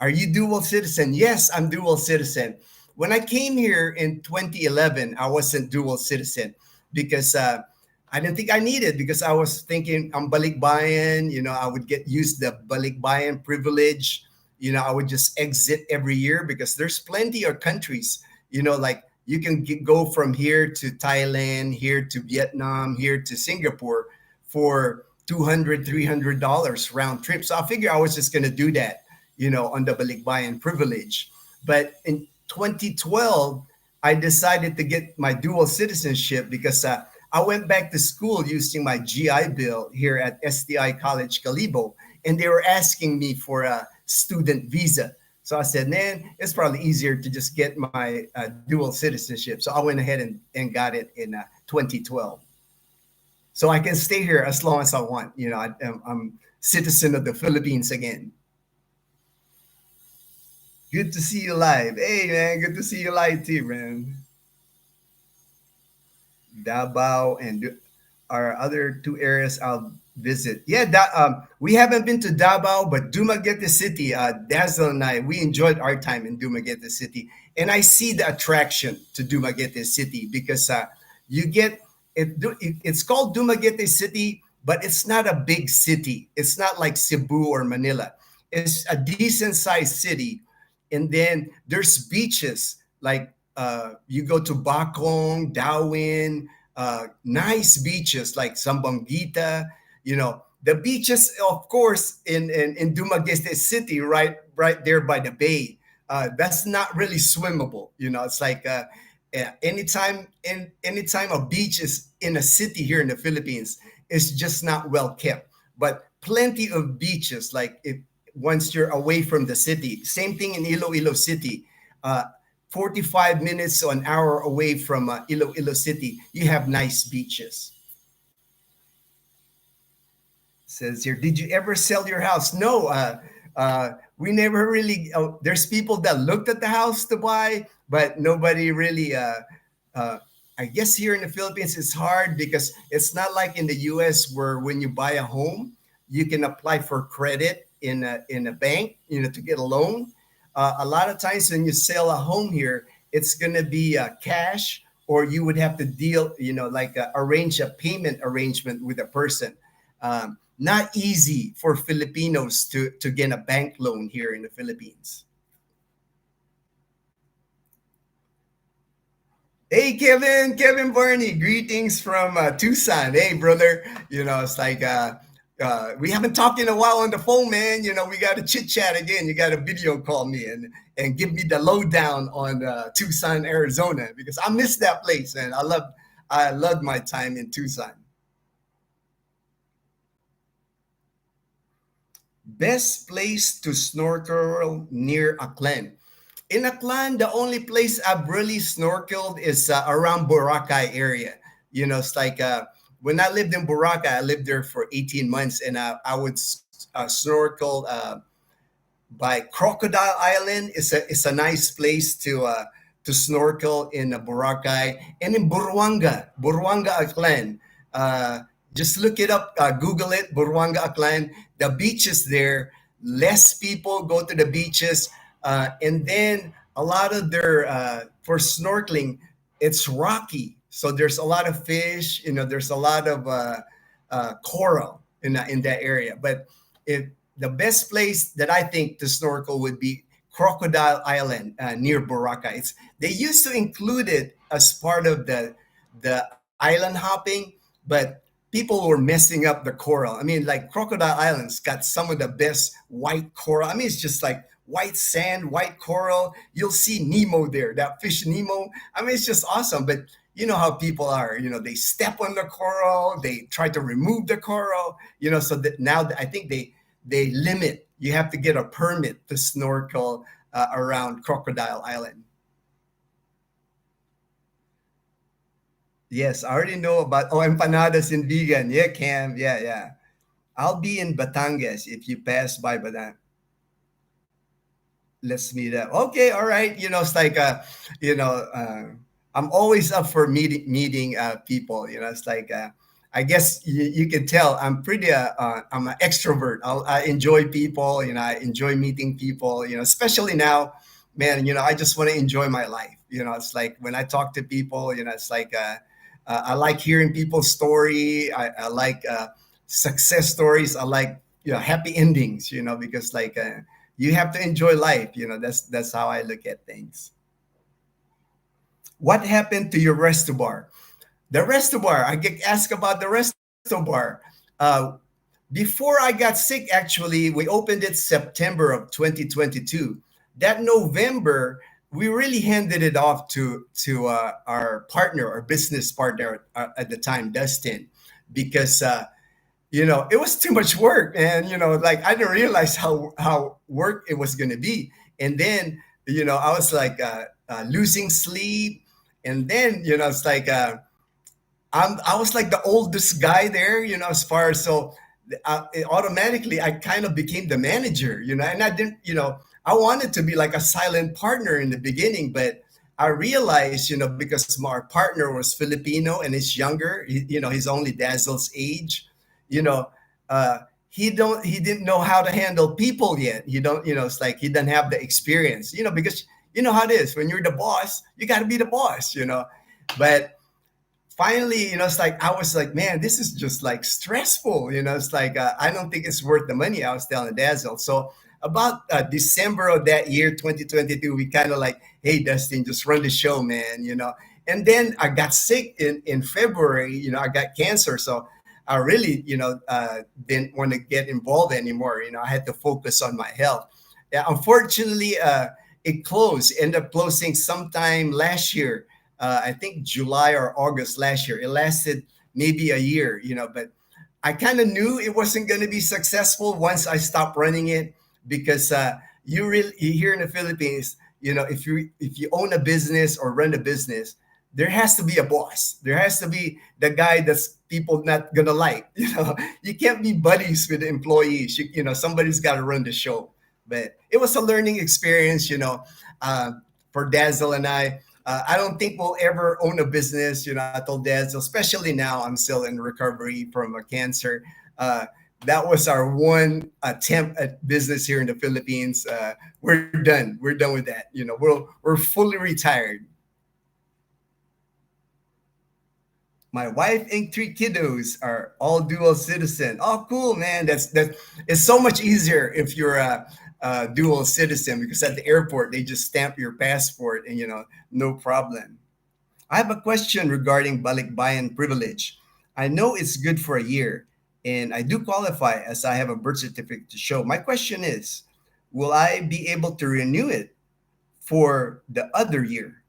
[SPEAKER 1] Are you dual citizen? Yes, I'm dual citizen. When I came here in 2011, I wasn't dual citizen because I didn't think I needed, because I was thinking I'm balikbayan, I would get used the balikbayan privilege. I would just exit every year because there's plenty of countries, like You can go from here to Thailand, here to Vietnam, here to Singapore for 200, $300 round trip. So I figure I was just going to do that, on the balikbayan privilege. But in 2012, I decided to get my dual citizenship because I went back to school using my GI Bill here at STI College Calibo, and they were asking me for a student visa. So I said, man, it's probably easier to just get my dual citizenship. So I went ahead and got it in 2012. So I can stay here as long as I want. I'm citizen of the Philippines again. Good to see you live. Hey, man, good to see you live too, man. Davao and our other two areas I'll visit. Yeah, we haven't been to Davao, but Dumaguete City, Dazzle and I, we enjoyed our time in Dumaguete City. And I see the attraction to Dumaguete City because you get it's called Dumaguete City, but it's not a big city. It's not like Cebu or Manila. It's a decent sized city. And then there's beaches like you go to Bakong, Darwin, nice beaches like Zamboanguita. The beaches, of course, in Dumaguete City, right there by the bay. That's not really swimmable. It's like anytime a beach is in a city here in the Philippines, it's just not well kept. But plenty of beaches, like if once you're away from the city. Same thing in Iloilo City. 45 minutes or an hour away from Iloilo City, you have nice beaches. Says here, did you ever sell your house? No, we never really. There's people that looked at the house to buy, but nobody really. Uh, I guess here in the Philippines, it's hard because it's not like in the U.S. where when you buy a home, you can apply for credit in a bank, to get a loan. A lot of times when you sell a home here, it's going to be cash, or you would have to deal, like arrange a payment arrangement with a person. Not easy for Filipinos to get a bank loan here in the Philippines. Hey, Kevin Barney, greetings from Tucson. Hey, brother. It's like we haven't talked in a while on the phone, man. We got to chit chat again. You got to video call me and give me the lowdown on Tucson, Arizona, because I miss that place, man. I loved my time in Tucson. Best place to snorkel near Aklan. In Aklan, the only place I've really snorkeled is around Boracay area. It's like when I lived in Boracay, I lived there for 18 months, and I would snorkel by Crocodile Island. It's a nice place to snorkel in Boracay and in Buruanga Aklan. Just look it up, Google it, Buruanga Aklan. The beaches there, less people go to the beaches, and then a lot of their for snorkeling, it's rocky, so there's a lot of fish. There's a lot of coral in that area. But if the best place that I think to snorkel would be Crocodile Island near Boracay. They used to include it as part of the island hopping, but people were messing up the coral. I mean, like Crocodile Island's got some of the best white coral. I mean, it's just like white sand, white coral. You'll see Nemo there, that fish Nemo. I mean, it's just awesome. But you know how people are. They step on the coral, they try to remove the coral. So that now I think they limit. You have to get a permit to snorkel around Crocodile Island. Yes, I already know about empanadas in vegan. Yeah, Cam. Yeah, yeah. I'll be in Batangas if you pass by Batangas. Let's meet up. Okay, all right. It's like you know, uh, I'm always up for meeting people. It's like I guess you can tell I'm an extrovert. I enjoy people. I enjoy meeting people. Especially now, man. I just want to enjoy my life. It's like when I talk to people. It's like I like hearing people's story. I like success stories. I like happy endings. Because like. You have to enjoy life. That's how I look at things. what happened to your resto bar? The resto bar, I get asked about the resto bar. Uh, Before I got sick, actually, we opened it September of 2022. That November, we really handed it off to our partner, our business partner at the time, Dustin, because it was too much work, and like I didn't realize how work it was gonna be, and then I was like losing sleep, and then it's like. I was like the oldest guy there, as far as so automatically I kind of became the manager, and I didn't, I wanted to be like a silent partner in the beginning, but I realized, because my partner was Filipino and he's younger, he's only Dazzle's age, you know, uh, he didn't know how to handle people yet. He don't, it's like he doesn't have the experience, because you know how it is when you're the boss, you got to be the boss, but finally, it's like I was like, man, this is just like stressful. It's like I don't think it's worth the money. I was telling Dazzle. So about December of that year, 2022, we kind of like, hey, Dustin, just run the show, man. And then I got sick in February. I got cancer, so I really, didn't want to get involved anymore. I had to focus on my health. Yeah, unfortunately, it closed. Ended up closing sometime last year, I think July or August last year. It lasted maybe a year, but I kind of knew it wasn't going to be successful once I stopped running it because here in the Philippines, if you own a business or run a business, there has to be a boss. There has to be the guy that's people not gonna like. You can't be buddies with the employees. Somebody's got to run the show. But it was a learning experience, uh, for Dazzle and I. I don't think we'll ever own a business. I told Dazzle, especially now I'm still in recovery from a cancer. Uh, that was our one attempt at business here in the Philippines. We're done. We're done with that. We're fully retired. My wife and three kiddos are all dual citizen. Oh, cool, man. That. It's so much easier if you're a dual citizen because at the airport they just stamp your passport and no problem. I have a question regarding balikbayan privilege. I know it's good for a year, and I do qualify as I have a birth certificate to show. My question is, will I be able to renew it for the other year?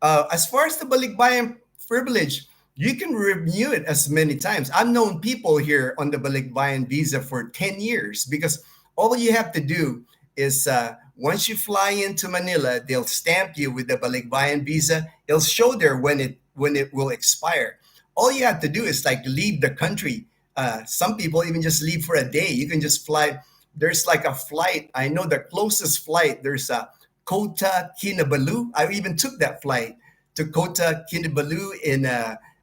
[SPEAKER 1] As far as the balikbayan privilege, you can renew it as many times. I've known people here on the balikbayan visa for 10 years because all you have to do is once you fly into Manila, they'll stamp you with the balikbayan visa. It'll show there when it will expire. All you have to do is like leave the country. Some people even just leave for a day. You can just fly. There's like a flight. I know the closest flight. There's a Kota Kinabalu. I even took that flight to Kota Kinabalu in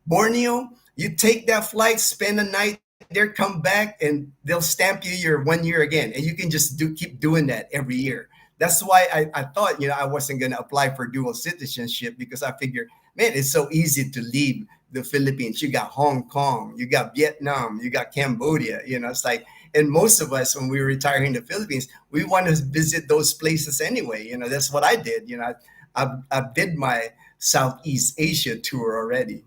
[SPEAKER 1] Borneo. You take that flight, spend a night there, come back, and they'll stamp you your 1 year again, and you can just keep doing that every year. That's why I thought I wasn't going to apply for dual citizenship because I figured, man, it's so easy to leave the Philippines. You got Hong Kong, you got Vietnam, you got Cambodia. It's like, and most of us when we retire in the Philippines, we want to visit those places anyway. That's what I did. I did my Southeast Asia tour already.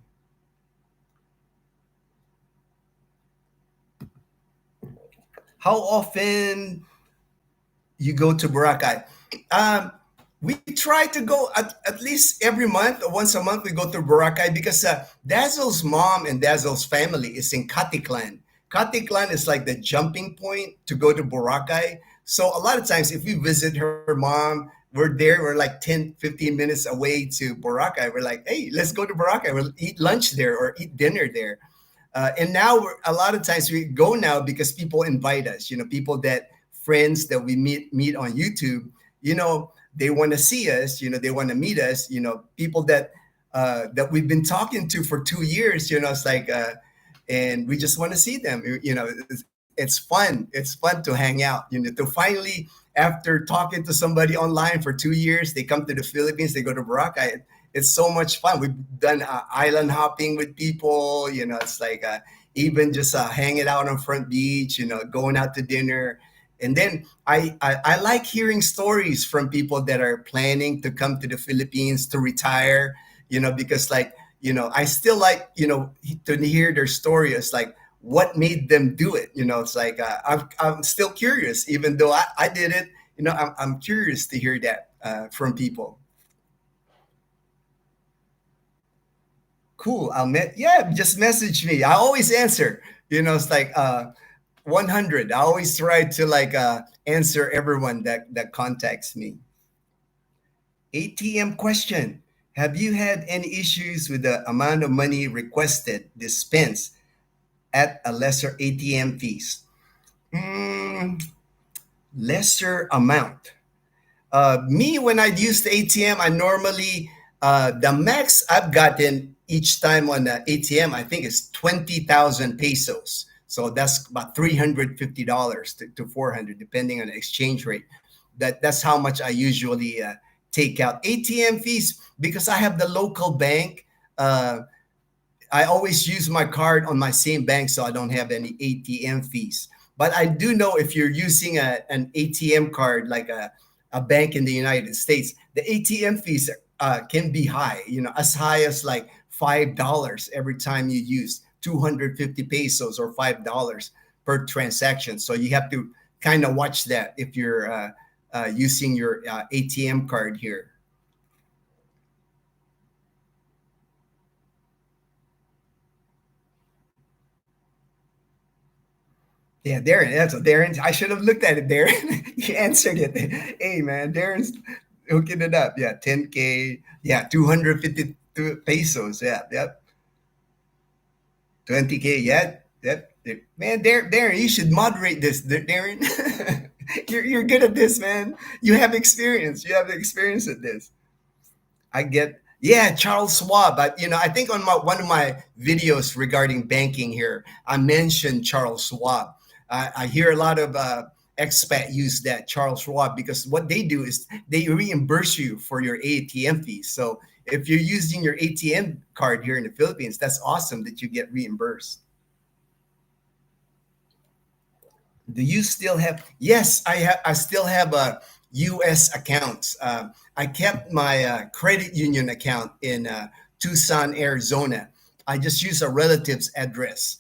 [SPEAKER 1] How often you go to Boracay? Um, we try to go at least every month or once a month. We go to Boracay because Dazzle's mom and Dazzle's family is in Katiklan. Katiklan is like the jumping point to go to Boracay. So a lot of times, if we visit her mom, we're there. We're like 10, 15 minutes away to Boracay. We're like, hey, let's go to Boracay. We'll eat lunch there or eat dinner there. And now a lot of times we go now because people invite us. People that friends that we meet on YouTube. They want to see us. They want to meet us. People that we've been talking to for 2 years. It's like, and we just want to see them. It's fun. It's fun to hang out. To finally, after talking to somebody online for 2 years, they come to the Philippines. They go to Boracay. It's so much fun. We've done island hopping with people. It's like even just hanging out on front beach. Going out to dinner, And then I like hearing stories from people that are planning to come to the Philippines to retire, because like, I still like, to hear their story. It's like, what made them do it? It's like, I'm still curious, even though I did it, I'm curious to hear that from people. Cool. Yeah, just message me. I always answer, it's like, 100. I always try to like answer everyone that contacts me. ATM question. Have you had any issues with the amount of money requested dispensed at a lesser ATM fees? Mm, lesser amount. Me, when I use the ATM, I normally, the max I've gotten each time on the ATM, I think is 20,000 pesos. So that's about $350 to 400, depending on the exchange rate. That's how much I usually take out. ATM fees, because I have the local bank. Uh, I always use my card on my same bank, so I don't have any ATM fees. But I do know if you're using an ATM card like a bank in the United States, the ATM fees can be high, as high as like $5 every time you use 250 pesos or $5 per transaction. So you have to kind of watch that if you're using your ATM card here. Yeah, Darren. That's Darren. I should have looked at it, Darren. You answered it. Hey, man, Darren's hooking it up. Yeah, 10K. Yeah, 250 pesos. Yeah, yep. 20K. Yeah, yep. Man, Darren, you should moderate this, Darren. You're good at this, man. You have experience. You have experience at this. I get, yeah, Charles Schwab. I think on one of my videos regarding banking here, I mentioned Charles Schwab. I hear a lot of expat use that Charles Schwab, because what they do is they reimburse you for your ATM fees. So if you're using your ATM card here in the Philippines, that's awesome that you get reimbursed. Do you still have? Yes, I have. I still have a U.S. accounts. I kept my credit union account in Tucson, Arizona. I just use a relative's address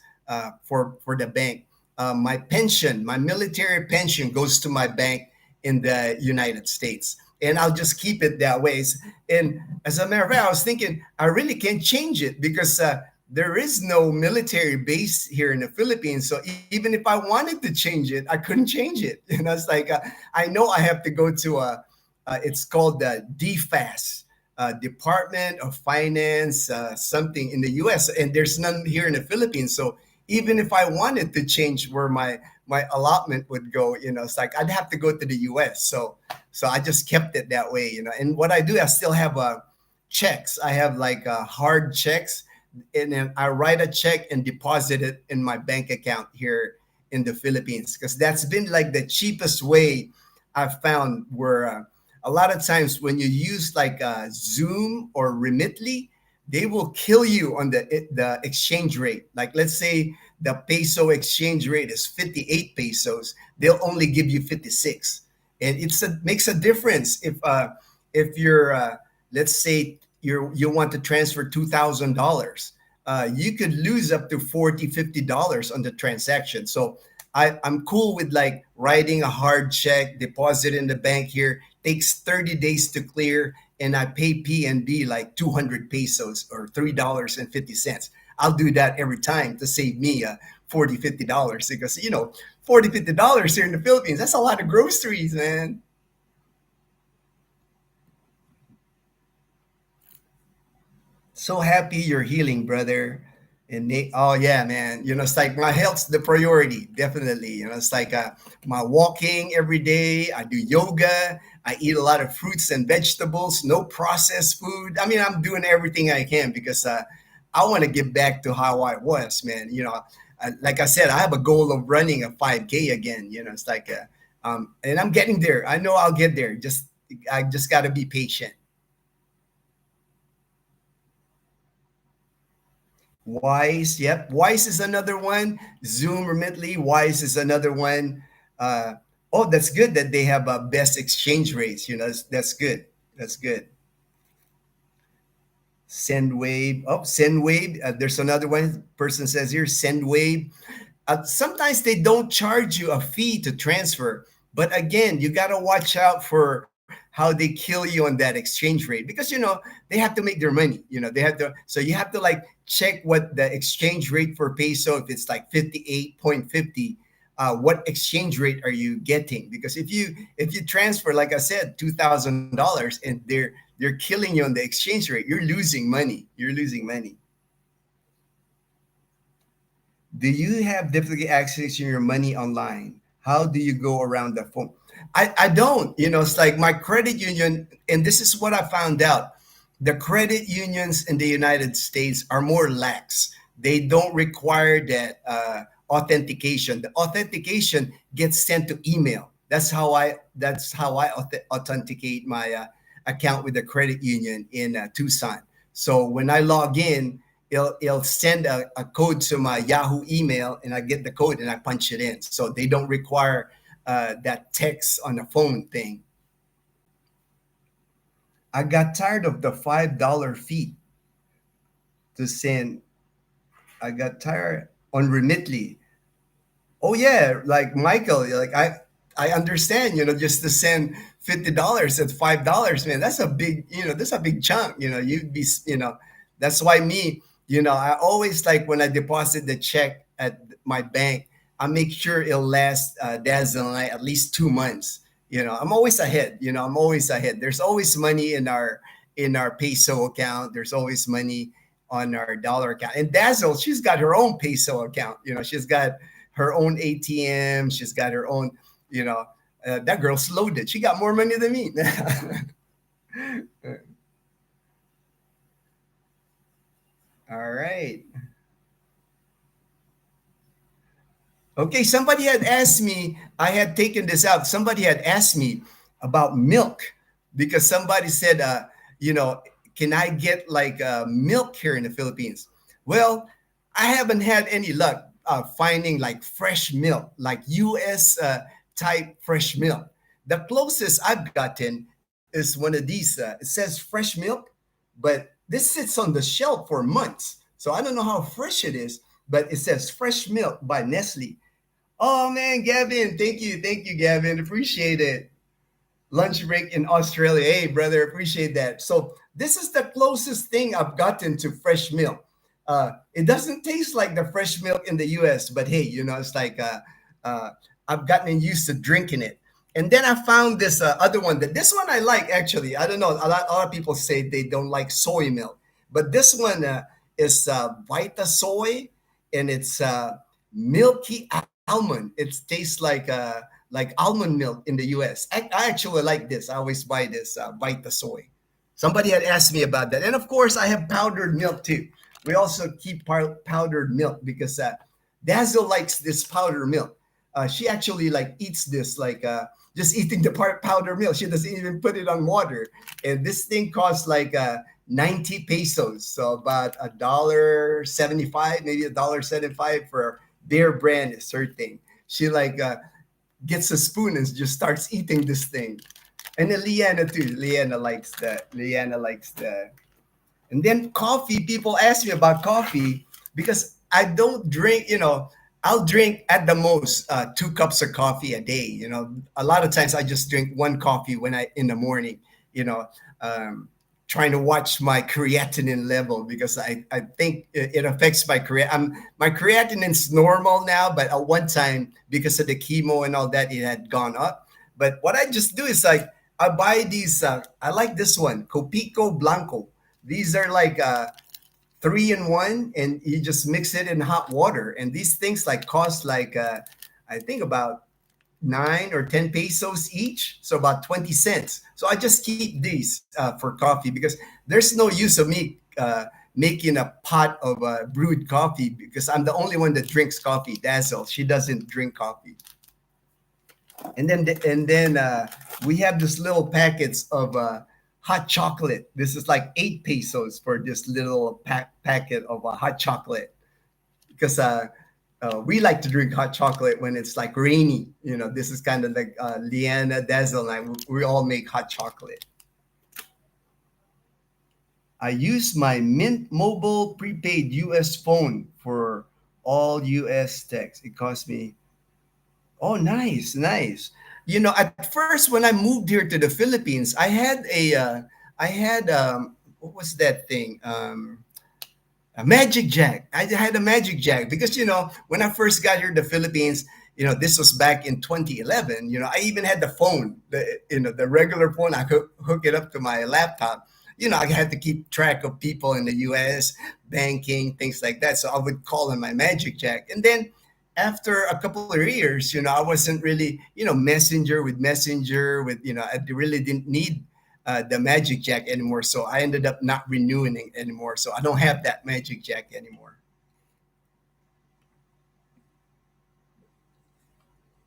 [SPEAKER 1] for the bank. My pension, my military pension, goes to my bank in the United States, and I'll just keep it that way. And as a matter of fact, I was thinking I really can't change it because there is no military base here in the Philippines. So even if I wanted to change it, I couldn't change it. It's like I know I have to go to it's called the DFAS, Department of Finance, something in the U.S. And there's none here in the Philippines. So even if I wanted to change where my allotment would go, it's like I'd have to go to the U.S. So I just kept it that way. And what I do, I still have checks. I have like hard checks, and then I write a check and deposit it in my bank account here in the Philippines, because that's been like the cheapest way I've found. Where a lot of times when you use like Zoom or Remitly, they will kill you on the exchange rate. Like let's say the peso exchange rate is 58 pesos, they'll only give you 56, and makes a difference if you're let's say you want to transfer $2,000, you could lose up to 40, $50 on the transaction. So I'm cool with like writing a hard check, deposit in the bank here, takes 30 days to clear, and I pay PNB like 200 pesos or $3.50. I'll do that every time to save me 40, $50, because 40, $50 here in the Philippines, that's a lot of groceries, man. So happy you're healing, brother. And oh yeah, man. It's like my health's the priority, definitely. It's like my walking every day. I do yoga. I eat a lot of fruits and vegetables. No processed food. I mean, I'm doing everything I can because I want to get back to how I was, man. Like I said, I have a goal of running a 5K again. It's like, and I'm getting there. I know I'll get there. I just got to be patient. Wise, yep. Wise is another one. Zoom, Remitly, Wise is another one. Uh, Oh, that's good that they have best exchange rates. That's good. That's good. Send wave. Oh, send wave. There's another one. Person says here, send wave. Sometimes they don't charge you a fee to transfer, but again, you got to watch out for how they kill you on that exchange rate because they have to make their money. They have to. So you have to like check what the exchange rate for peso. If it's like 58.50, what exchange rate are you getting? Because if you transfer, like I said, $2,000 and they're killing you on the exchange rate, you're losing money. You're losing money. Do you have difficulty accessing your money online? How do you go around the phone? I don't. It's like my credit union, and this is what I found out. The credit unions in the United States are more lax. They don't require that authentication. The authentication gets sent to email. That's how I authenticate my account with the credit union in Tucson. So when I log in, it'll send a code to my Yahoo email, and I get the code and I punch it in. So they don't require that text on the phone thing. I got tired of the $5 fee to send. I got tired on Remitly. Oh yeah, like Michael, like I understand, just to send $50 at $5, man, that's a big chunk. You'd be, that's why I always like when I deposit the check at my bank, I make sure it'll last Dazzle and I at least 2 months. I'm always ahead. I'm always ahead. There's always money in our peso account. There's always money on our dollar account. And Dazzle, she's got her own peso account. She's got her own ATM. She's got her own, that girl's loaded. She got more money than me. All right. Okay, somebody had asked me, I had taken this out. Somebody had asked me about milk because somebody said, can I get like milk here in the Philippines? Well, I haven't had any luck finding like fresh milk, like US type fresh milk. The closest I've gotten is one of these, it says fresh milk, but this sits on the shelf for months. So I don't know how fresh it is, but it says fresh milk by Nestle. Oh man, Gavin, thank you, Gavin. Appreciate it. Lunch break in Australia. Hey, brother, appreciate that. So this is the closest thing I've gotten to fresh milk. It doesn't taste like the fresh milk in the U.S., but hey, it's like uh, I've gotten used to drinking it. And then I found this other one. This one I like actually. I don't know. A lot of people say they don't like soy milk, but this one is Vita Soy, and it's milky almond. It tastes like almond milk in the US. I actually like this. I always buy this Vita Soy. Somebody had asked me about that. And of course, I have powdered milk too. We also keep powdered milk because Dazzle likes this powdered milk. She actually like eats this like just eating the powdered milk. She doesn't even put it on water. And this thing costs like 90 pesos. So about $1.75, maybe $1.75 for their brand is her thing. She like gets a spoon and just starts eating this thing. And then Leanna too. Leanna likes that. Leanna likes that. And then coffee. People ask me about coffee because I don't drink. I'll drink at the most 2 cups of coffee a day. A lot of times I just drink one coffee when I in the morning. You know, um, trying to watch my creatinine level because I think it affects my creatinine's normal now, but at one time because of the chemo and all that, it had gone up. But what I just do is like I buy these. I like this one, Copico Blanco. These are like 3 in 1, and you just mix it in hot water. And these things like cost like I think about 9 or 10 pesos each, so about 20 cents. So I just keep these for coffee because there's no use of me making a pot of brewed coffee because I'm the only one that drinks coffee. Dazzle, she doesn't drink coffee. And then we have this little packets of hot chocolate. This is like 8 pesos for this little packet of hot chocolate because we like to drink hot chocolate when it's like rainy. This is kind of like Leanna, Dazzle, and I. We all make hot chocolate. I use my Mint Mobile prepaid US phone for all US texts. It cost me. Oh, nice, nice. At first when I moved here to the Philippines, I had what was that thing? A magic jack. I had a magic jack because when I first got here to the Philippines, this was back in 2011. I even had the phone, the regular phone. I could hook it up to my laptop. I had to keep track of people in the U.S., banking, things like that. So I would call on my magic jack, and then after a couple of years, I wasn't really, messenger with, I really didn't need the Magic Jack anymore. So I ended up not renewing it anymore. So I don't have that Magic Jack anymore.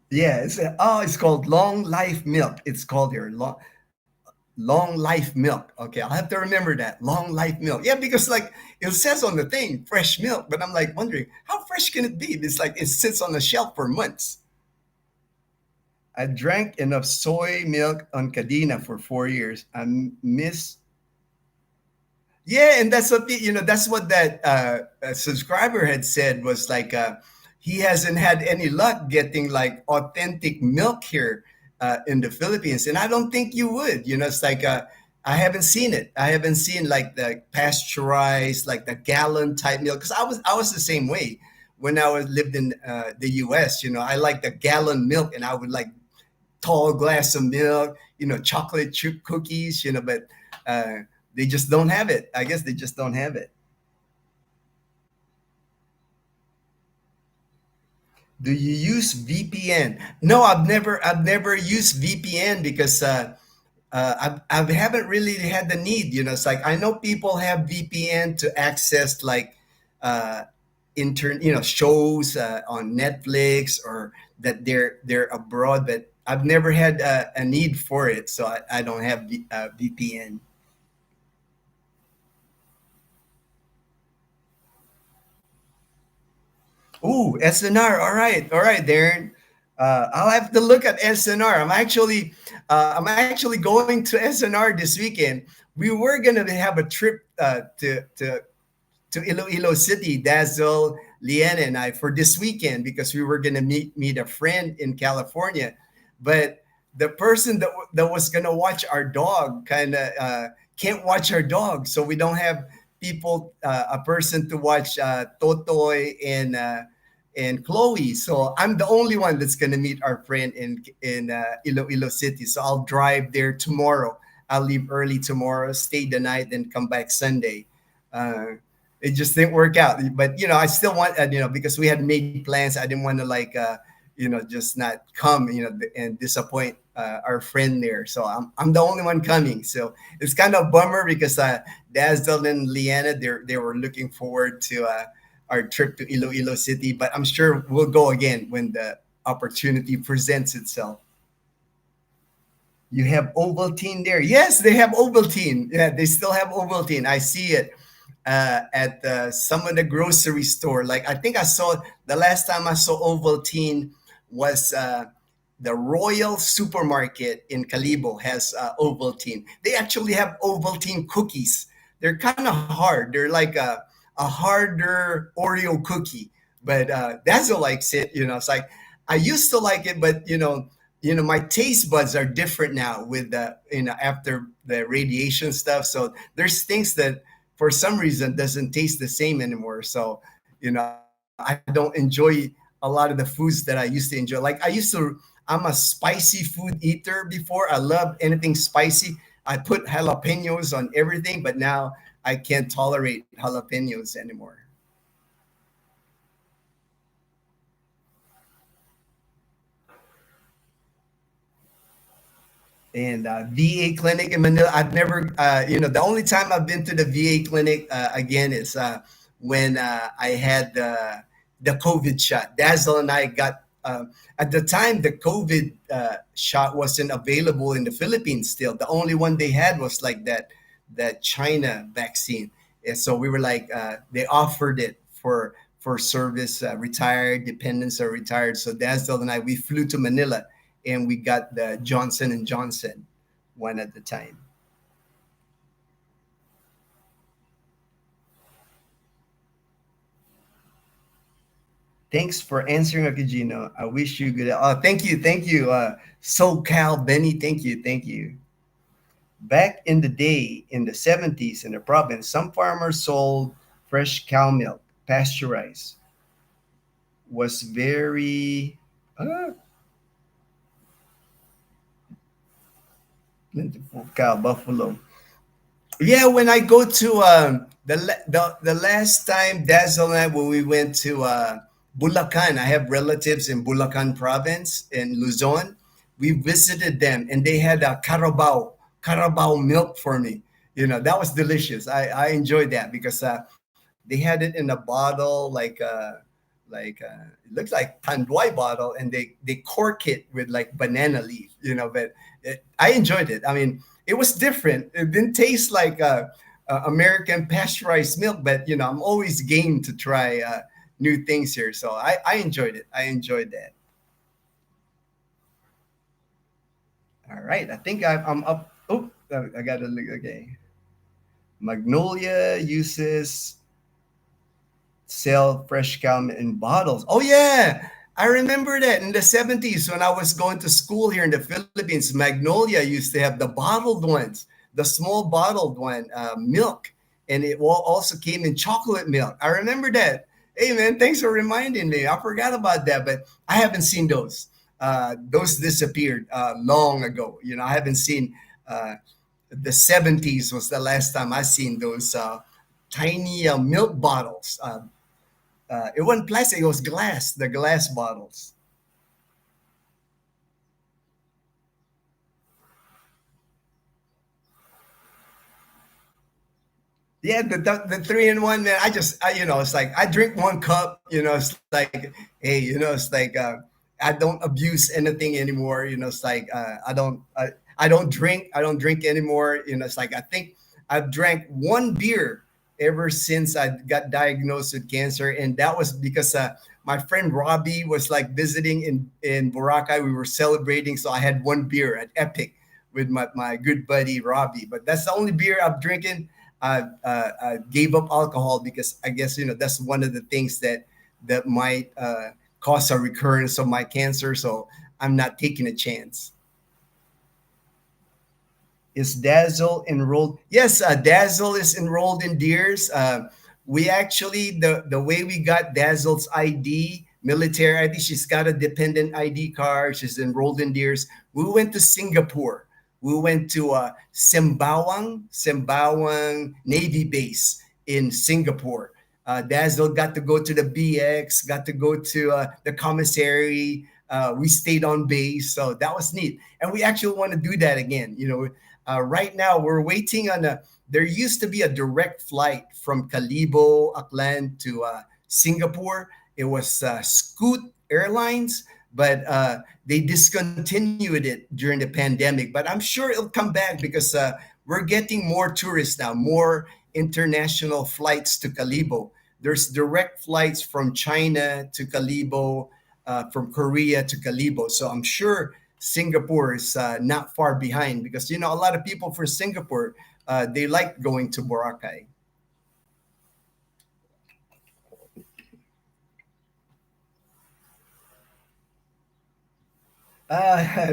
[SPEAKER 1] Yeah, it's called Long Life Milk. It's called here Long Life Milk. Okay, I'll have to remember that Long Life Milk. Yeah, because like it says on the thing, fresh milk, but I'm like wondering how fresh can it be? It's like it sits on the shelf for months. I drank enough soy milk on Cadena for 4 years. I miss. Yeah, and that's what that's what that subscriber had said was like he hasn't had any luck getting like authentic milk here in the Philippines, and I don't think you would. It's like I haven't seen it. I haven't seen like the pasteurized, like the gallon type milk because I was the same way when I was lived in the U.S. I like the gallon milk, and I would like tall glass of milk, chocolate chip cookies, but they just don't have it. I guess they just don't have it. Do you use VPN? No, I've never used VPN because I haven't really had the need. It's like I know people have VPN to access like uh, shows on Netflix or that they're abroad, but I've never had a need for it, so I don't have VPN. Ooh, SNR. All right, Darren. I'll have to look at SNR. I'm actually going to SNR this weekend. We were gonna have a trip to Iloilo City, Dazzle, Liana, and I for this weekend because we were gonna meet a friend in California, but the person that was gonna watch our dog kind of can't watch our dog, so we don't have a person to watch Totoy and Chloe. So I'm the only one that's gonna meet our friend in Iloilo City. So I'll drive there tomorrow. I'll leave early tomorrow, stay the night, then come back Sunday. Uh, it just didn't work out. But I still want because we had made plans. I didn't want to like just not come and disappoint our friend there. So I'm the only one coming. So it's kind of a bummer because Dazzle and Leanna they were looking forward to our trip to Iloilo City. But I'm sure we'll go again when the opportunity presents itself. You have Ovaltine there. Yes, they have Ovaltine. Yeah, they still have Ovaltine. I see it at some of the grocery store. Like I think I saw the last time I saw Ovaltine was the Royal Supermarket in Calibo has Ovaltine. They actually have Ovaltine cookies. They're kind of hard. They're like a harder Oreo cookie, but Dazzle likes it. It's like I used to like it, but my taste buds are different now with the after the radiation stuff. So there's things that for some reason doesn't taste the same anymore. So I don't enjoy a lot of the foods that I used to enjoy. Like I'm a spicy food eater before. I love anything spicy. I put jalapenos on everything, but now I can't tolerate jalapenos anymore. And VA clinic in Manila. I've never, the only time I've been to the VA clinic again is when I had the COVID shot. Dazzle and I got, at the time, the COVID shot wasn't available in the Philippines still. The only one they had was like that China vaccine. And so we were like, they offered it for for service, retired, dependents are retired. So Dazzle and I, we flew to Manila and we got the Johnson and Johnson one at the time. Thanks for answering, Akijino. I wish you good. Oh, thank you. SoCal Benny, thank you, thank you. Back in the day, in the 70s, in the province, some farmers sold fresh cow milk, pasteurized. Was very uh, plentiful cow buffalo. Yeah, when I go to the last time Dazzle and I, when we went to Bulacan, I have relatives in Bulacan province in Luzon. We visited them and they had a carabao milk for me. That was delicious. I enjoyed that because they had it in a bottle it looks like tanduay bottle, and they cork it with like banana leaf. But I enjoyed it. I mean, it was different. It didn't taste like American pasteurized milk, but I'm always game to try new things here. So I enjoyed it. I enjoyed that. All right, I think I'm up. Oh, I gotta look. Okay, Magnolia uses sell fresh cow in bottles. Oh yeah, I remember that in the 70s when I was going to school here in the Philippines. Magnolia used to have the bottled ones, the small bottled one, milk, and it also came in chocolate milk. I remember that. Hey man, thanks for reminding me. I forgot about that, but I haven't seen those. Those disappeared long ago. I haven't seen. The 70s was the last time I seen those tiny milk bottles. It wasn't plastic; it was glass. The glass bottles. Yeah, the 3-in-1, man. It's like I drink one cup. It's like, hey, it's like I don't abuse anything anymore. It's like I don't drink. I don't drink anymore. It's like I think I've drank one beer ever since I got diagnosed with cancer, and that was because my friend Robbie was like visiting in Boracay. We were celebrating, so I had one beer at Epic with my good buddy Robbie. But that's the only beer I'm drinking. I gave up alcohol because I guess that's one of the things that might cause a recurrence of my cancer. So I'm not taking a chance. Is Dazzle enrolled? Yes, Dazzle is enrolled in Deers. We actually the way we got Dazzle's ID, military ID. She's got a dependent ID card. She's enrolled in Deers. We went to Singapore. We went to Sembawang Navy Base in Singapore. Dazzle got to go to the BX, got to go to the commissary. We stayed on base, so that was neat. And we actually want to do that again. Right now, we're waiting on a. There used to be a direct flight from Calibo, Aklan to Singapore. It was Scoot Airlines, but they discontinued it during the pandemic. But I'm sure it'll come back because we're getting more tourists now, more international flights to Calibo. There's direct flights from China to Calibo, from Korea to Calibo. So I'm sure Singapore is not far behind because a lot of people from Singapore they like going to Boracay.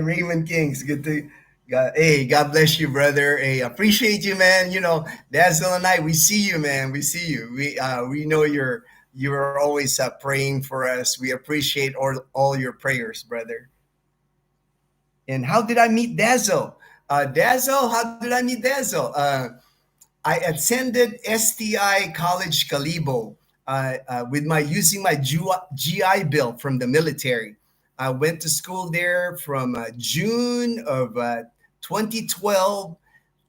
[SPEAKER 1] Raymond Kings, good to. Hey, God bless you, brother. Hey, appreciate you, man. Dazzle and I, we see you, man. We see you. We know you're always praying for us. We appreciate all your prayers, brother. And how did I meet Dazzle? Dazzle, how did I meet Dazzle? I attended STI College Calibo with my using my GI Bill from the military. I went to school there from June of 2012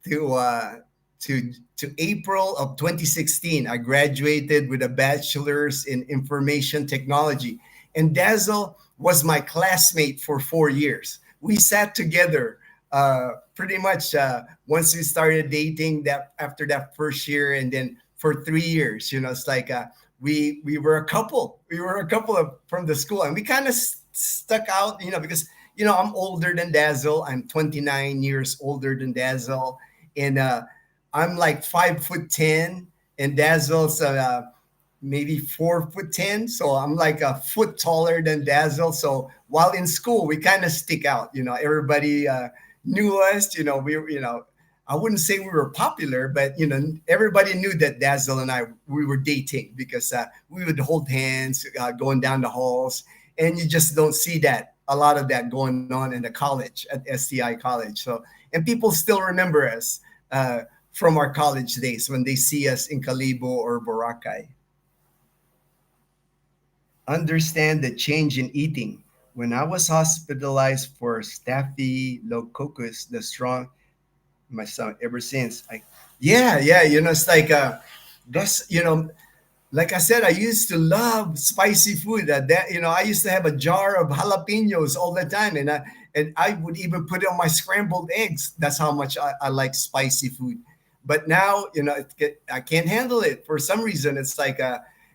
[SPEAKER 1] to uh, to April of 2016. I graduated with a bachelor's in information technology, and Dazzle was my classmate for 4 years. We sat together pretty much once we started dating that after that first year, and then for 3 years. It's like we were a couple. We were a couple of from the school, and we kind of stuck out, because I'm older than Dazzle. I'm 29 years older than Dazzle, and I'm like 5'10", and Dazzle's maybe 4'10", so I'm like a foot taller than Dazzle. So while in school, we kind of stick out. Everybody knew us. We were, I wouldn't say we were popular, but everybody knew that Dazzle and I we were dating because we would hold hands going down the halls, and you just don't see that a lot of that going on in the college at STI College. So and people still remember us from our college days when they see us in Kalibo or Boracay. Understand the change in eating. When I was hospitalized for staphylococcus, the strong my son ever since. Yeah, it's like that's like I said, I used to love spicy food. That I used to have a jar of jalapenos all the time, and I would even put it on my scrambled eggs. That's how much I like spicy food. But now, I can't handle it for some reason. It's like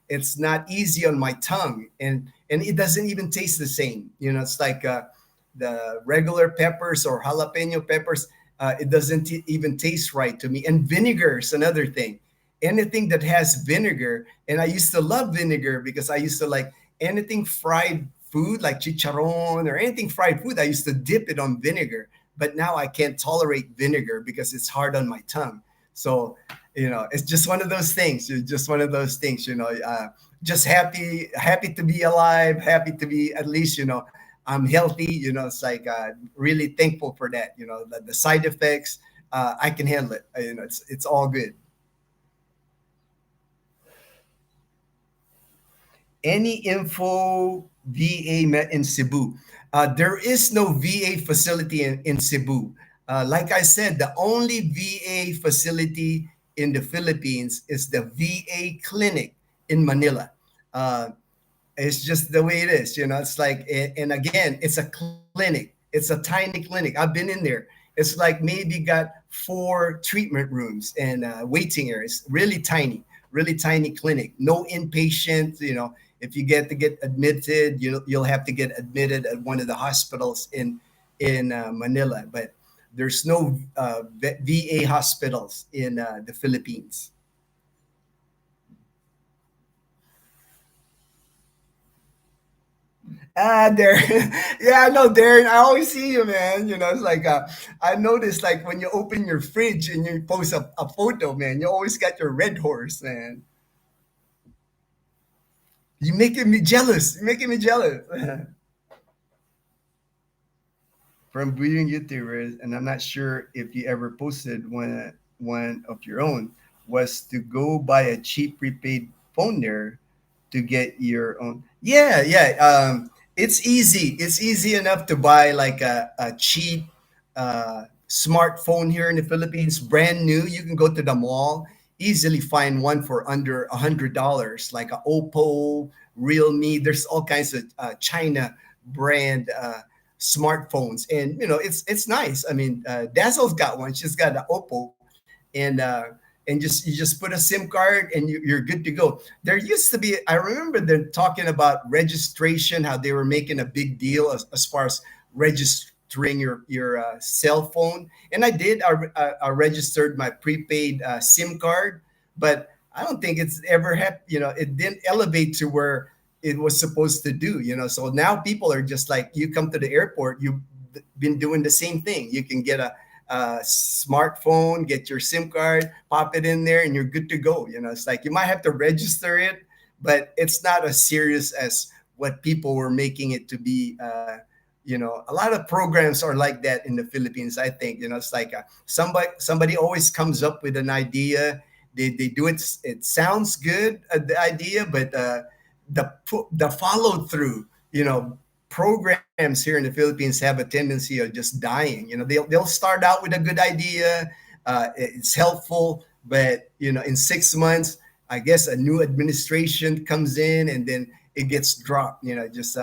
[SPEAKER 1] it's not easy on my tongue, and it doesn't even taste the same. It's like the regular peppers or jalapeno peppers. It doesn't even taste right to me. And vinegar is another thing. Anything that has vinegar, and I used to love vinegar because I used to like anything fried food like chicharron or anything fried food. I used to dip it on vinegar, but now I can't tolerate vinegar because it's hard on my tongue. So it's just one of those things. It's just one of those things. Just happy to be alive, happy to be at least I'm healthy. It's like really thankful for that. The side effects, I can handle it. It's all good. Any info VA met in Cebu? There is no VA facility in Cebu. Like I said, the only VA facility in the Philippines is the VA clinic in Manila. Uh, it's just the way it is. It's like, and again, it's a clinic. It's a tiny clinic. I've been in there. It's like maybe got 4 treatment rooms and waiting areas. Really tiny clinic. No inpatient. If you get to get admitted, you'll have to get admitted at one of the hospitals in Manila. But there's no VA hospitals in the Philippines. Darren. Yeah, I know Darren. I always see you, man. It's like I noticed like when you open your fridge and you post a photo, man, you always got your red horse, man. You making me jealous. You're making me jealous. From viewing YouTubers, and I'm not sure if you ever posted one of your own, was to go buy a cheap prepaid phone there to get your own. Yeah, yeah. It's easy. It's easy enough to buy like a cheap smartphone here in the Philippines, brand new. You can go to the mall, easily find one for under $100, like a Oppo, Realme. There's all kinds of China brand smartphones, and it's nice. I mean, Dazzle's got one. She's got an Oppo, and just you just put a SIM card and you're good to go. There used to be, I remember them talking about registration, how they were making a big deal as far as registering your cell phone. And I did. I registered my prepaid SIM card, but I don't think it's ever happened. It didn't elevate to where it was supposed to do. So now people are just like, you come to the airport, you've been doing the same thing. You can get a smartphone, get your SIM card, pop it in there, and you're good to go. It's like you might have to register it, but it's not as serious as what people were making it to be. A lot of programs are like that in the Philippines. I think it's like somebody always comes up with an idea. They do it. It sounds good, the idea, but the follow through. Programs here in the Philippines have a tendency of just dying. They'll start out with a good idea, it's helpful, but in 6 months, I guess a new administration comes in and then it gets dropped. It just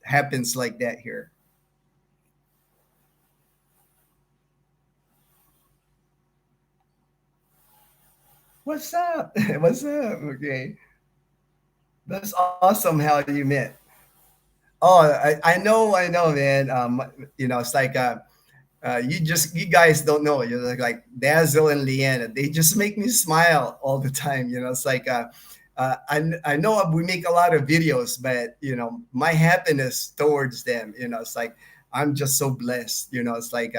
[SPEAKER 1] happens like that here. What's up? What's up? Okay. That's awesome how you met. Oh, I know, man. It's like you guys don't know. You're like Dazzle and Leanna. They just make me smile all the time. It's like I know we make a lot of videos, but my happiness towards them. It's like I'm just so blessed. It's like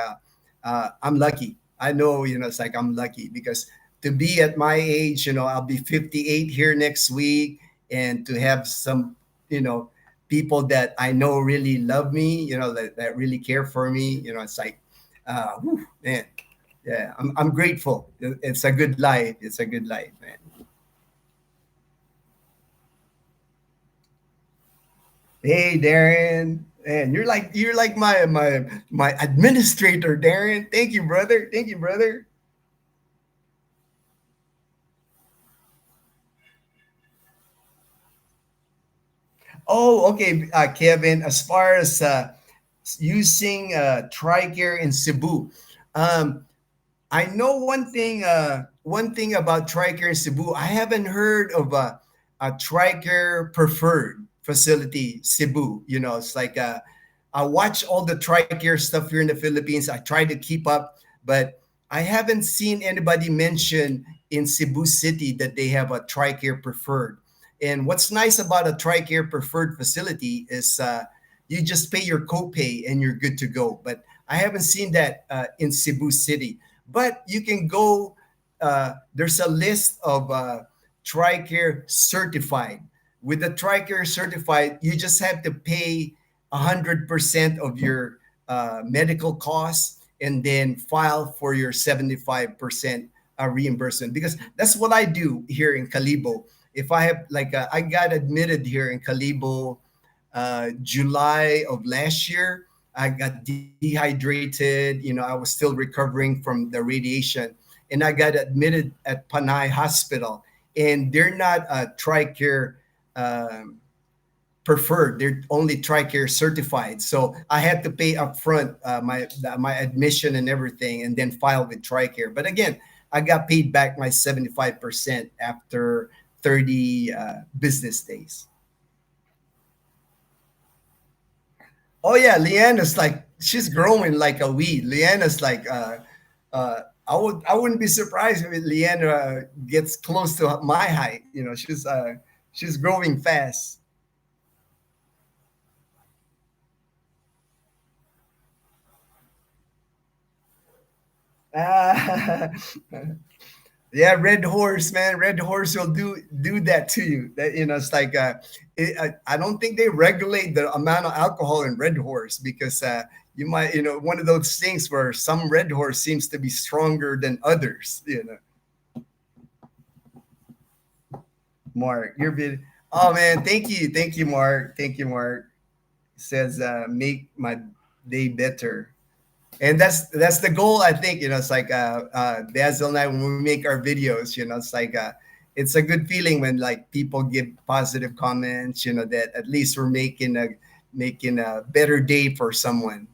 [SPEAKER 1] I'm lucky. I know. It's like I'm lucky because to be at my age, I'll be 58 here next week, and to have some, you know, people that I know really love me, that really care for me. It's like whew, man, yeah, I'm grateful. It's a good life. It's a good life, man. Hey, Darren, man, you're like my administrator, Darren. Thank you, brother. Thank you, brother. Oh, okay, Kevin. As far as using Tricare in Cebu, um, I know one thing about Tricare in Cebu. I haven't heard of a Tricare preferred facility, Cebu. It's like I watch all the Tricare stuff here in the Philippines. I try to keep up, but I haven't seen anybody mention in Cebu City that they have a Tricare preferred. And what's nice about a Tricare preferred facility is you just pay your copay and you're good to go. But I haven't seen that in Cebu City. But you can go. There's a list of Tricare certified. With the Tricare certified, you just have to pay 100% of your medical costs and then file for your 75% reimbursement, because that's what I do here in Calibo. If I have like I got admitted here in Calibo July of last year. I got dehydrated. I was still recovering from the radiation, and I got admitted at Panay Hospital. And they're not a Tricare um, preferred; they're only Tricare certified. So I had to pay upfront my admission and everything, and then file with Tricare. But again, I got paid back my 75% after 30 business days. Oh yeah, Leanna's like she's growing like a weed. Leanna's like I wouldn't be surprised if Leanna gets close to my height. She's growing fast. Ah, yeah, Red Horse, man. Red Horse will do that to you. That it's like I don't think they regulate the amount of alcohol in Red Horse because you might one of those things where some Red Horse seems to be stronger than others. Mark, you're bit. Oh man, thank you, Mark, thank you, Mark. Says make my day better, and that's the goal. I think it's like Basil and I when we make our videos. It's like it's a good feeling when like people give positive comments. That at least we're making a better day for someone.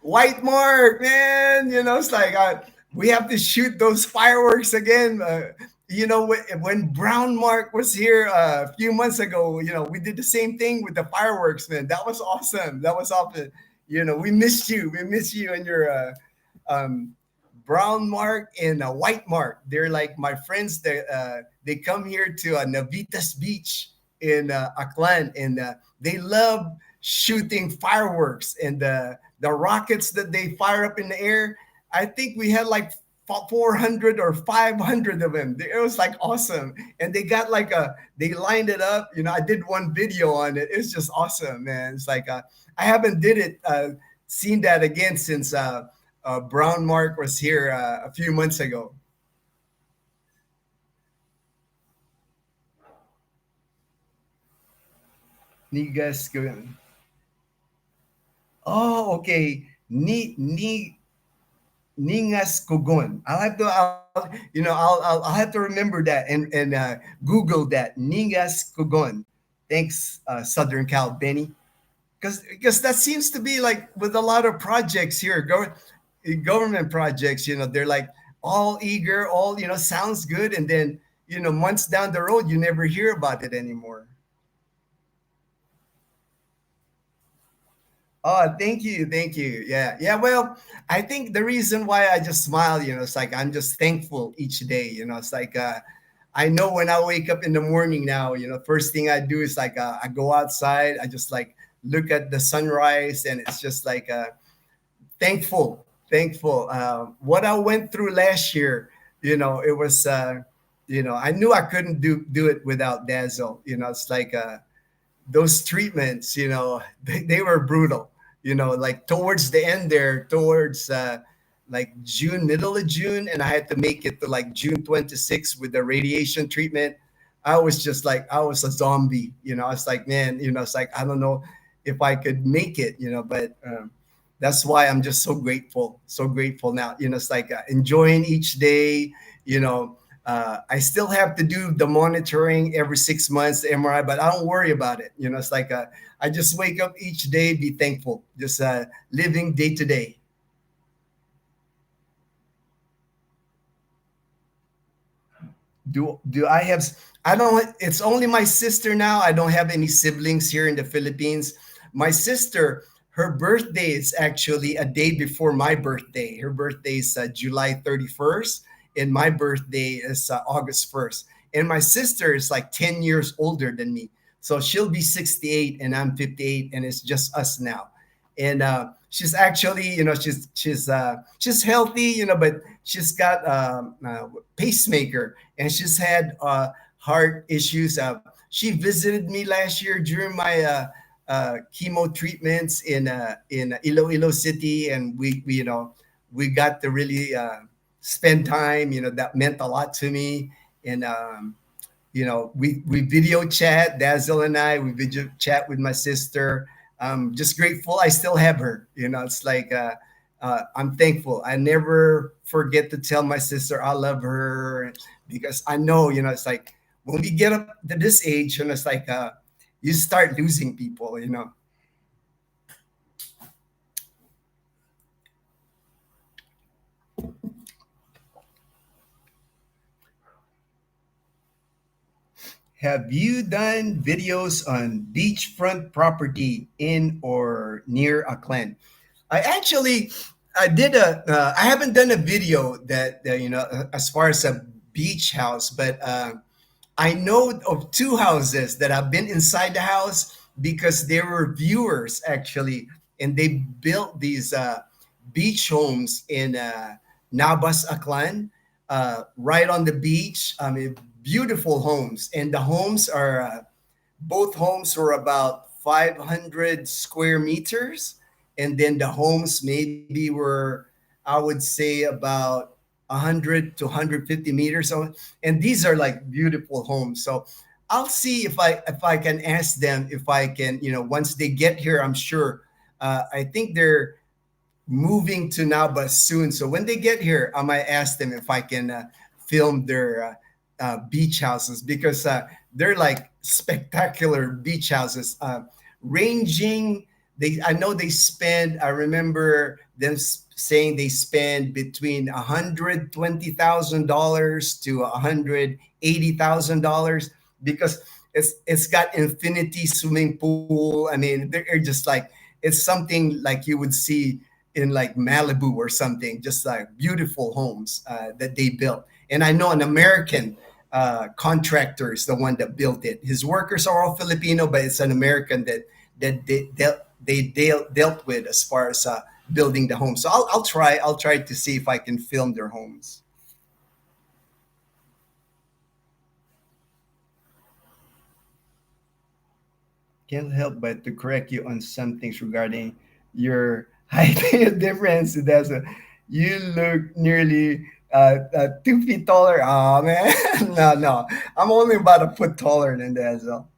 [SPEAKER 1] White mark, man. It's like we have to shoot those fireworks again. When Brown Mark was here a few months ago, we did the same thing with the fireworks, man. That was awesome. That was awesome. We missed you. We missed you and your um, Brown Mark and White Mark. They're like my friends. They come here to Navitas Beach in Aklan, and they love shooting fireworks and the rockets that they fire up in the air. I think we had like 400 or 500 of them. It was like awesome. And they got like they lined it up. I did one video on it. It's just awesome, man. It's like, I haven't did it, seen that again since Brown Mark was here a few months ago. Nigas going. Oh, okay. Ningas Kogon. I'll have to remember that and Google that Ningas Kogon. Thanks, Southern Cal Benny, because that seems to be like with a lot of projects here. Go, government projects, they're like all eager, all, sounds good. And then, months down the road, you never hear about it anymore. Oh, thank you. Thank you. Yeah. Yeah. Well, I think the reason why I just smile, it's like I'm just thankful each day. It's like, I know when I wake up in the morning now, first thing I do is like, I go outside, I just like look at the sunrise, and it's just like, thankful, thankful. What I went through last year, it was, I knew I couldn't do it without Dazzle. It's like, those treatments, they were brutal. Like towards the end there, towards like June, middle of June, and I had to make it to like June 26th with the radiation treatment. I was just like, I was a zombie. I was like, man, it's like, I don't know if I could make it, but that's why I'm just so grateful now. It's like enjoying each day, you know, I still have to do the monitoring every 6 months, the MRI, but I don't worry about it. It's like I just wake up each day, be thankful, just living day to day. Do I have? I don't. It's only my sister now. I don't have any siblings here in the Philippines. My sister, her birthday is actually a day before my birthday. Her birthday is July 31st, and my birthday is August 1st. And my sister is like 10 years older than me, so she'll be 68, and I'm 58, and it's just us now. And she's actually, she's healthy, but she's got pacemaker, and she's had heart issues. She visited me last year during my chemo treatments in Iloilo City, and we got to really spend time. That meant a lot to me, and we video chat, Dazzle and I. We video chat with my sister. Just grateful I still have her. It's like I'm thankful. I never forget to tell my sister I love her, because I know, it's like when we get up to this age, and it's like you start losing people. Have you done videos on beachfront property in or near a clan? I actually, I haven't done a video that, as far as a beach house, but I know of two houses that have been inside the house because they were viewers actually, and they built these beach homes in Nabas Aklan, right on the beach. I mean, beautiful homes, and the homes are both homes were about 500 square meters, and then the homes maybe were, I would say, about 100 to 150 meters. So, and these are like beautiful homes. So I'll see if I can ask them if I can, once they get here. I'm sure. I think they're moving to Naba soon. So when they get here, I might ask them if I can film their beach houses, because they're like spectacular beach houses, ranging. I know they spend. I remember them saying they spend between $120,000 to $180,000, because it's got infinity swimming pool. I mean, they're just like, it's something like you would see in like Malibu or something, just like beautiful homes that they built. And I know an American contractor is the one that built it. His workers are all Filipino, but it's an American that they dealt with as far as building the home. So I'll try to see if I can film their homes. Can't help but to correct you on some things regarding your height difference. You look nearly 2 feet taller. Oh man, no, no, I'm only about a foot taller than that. So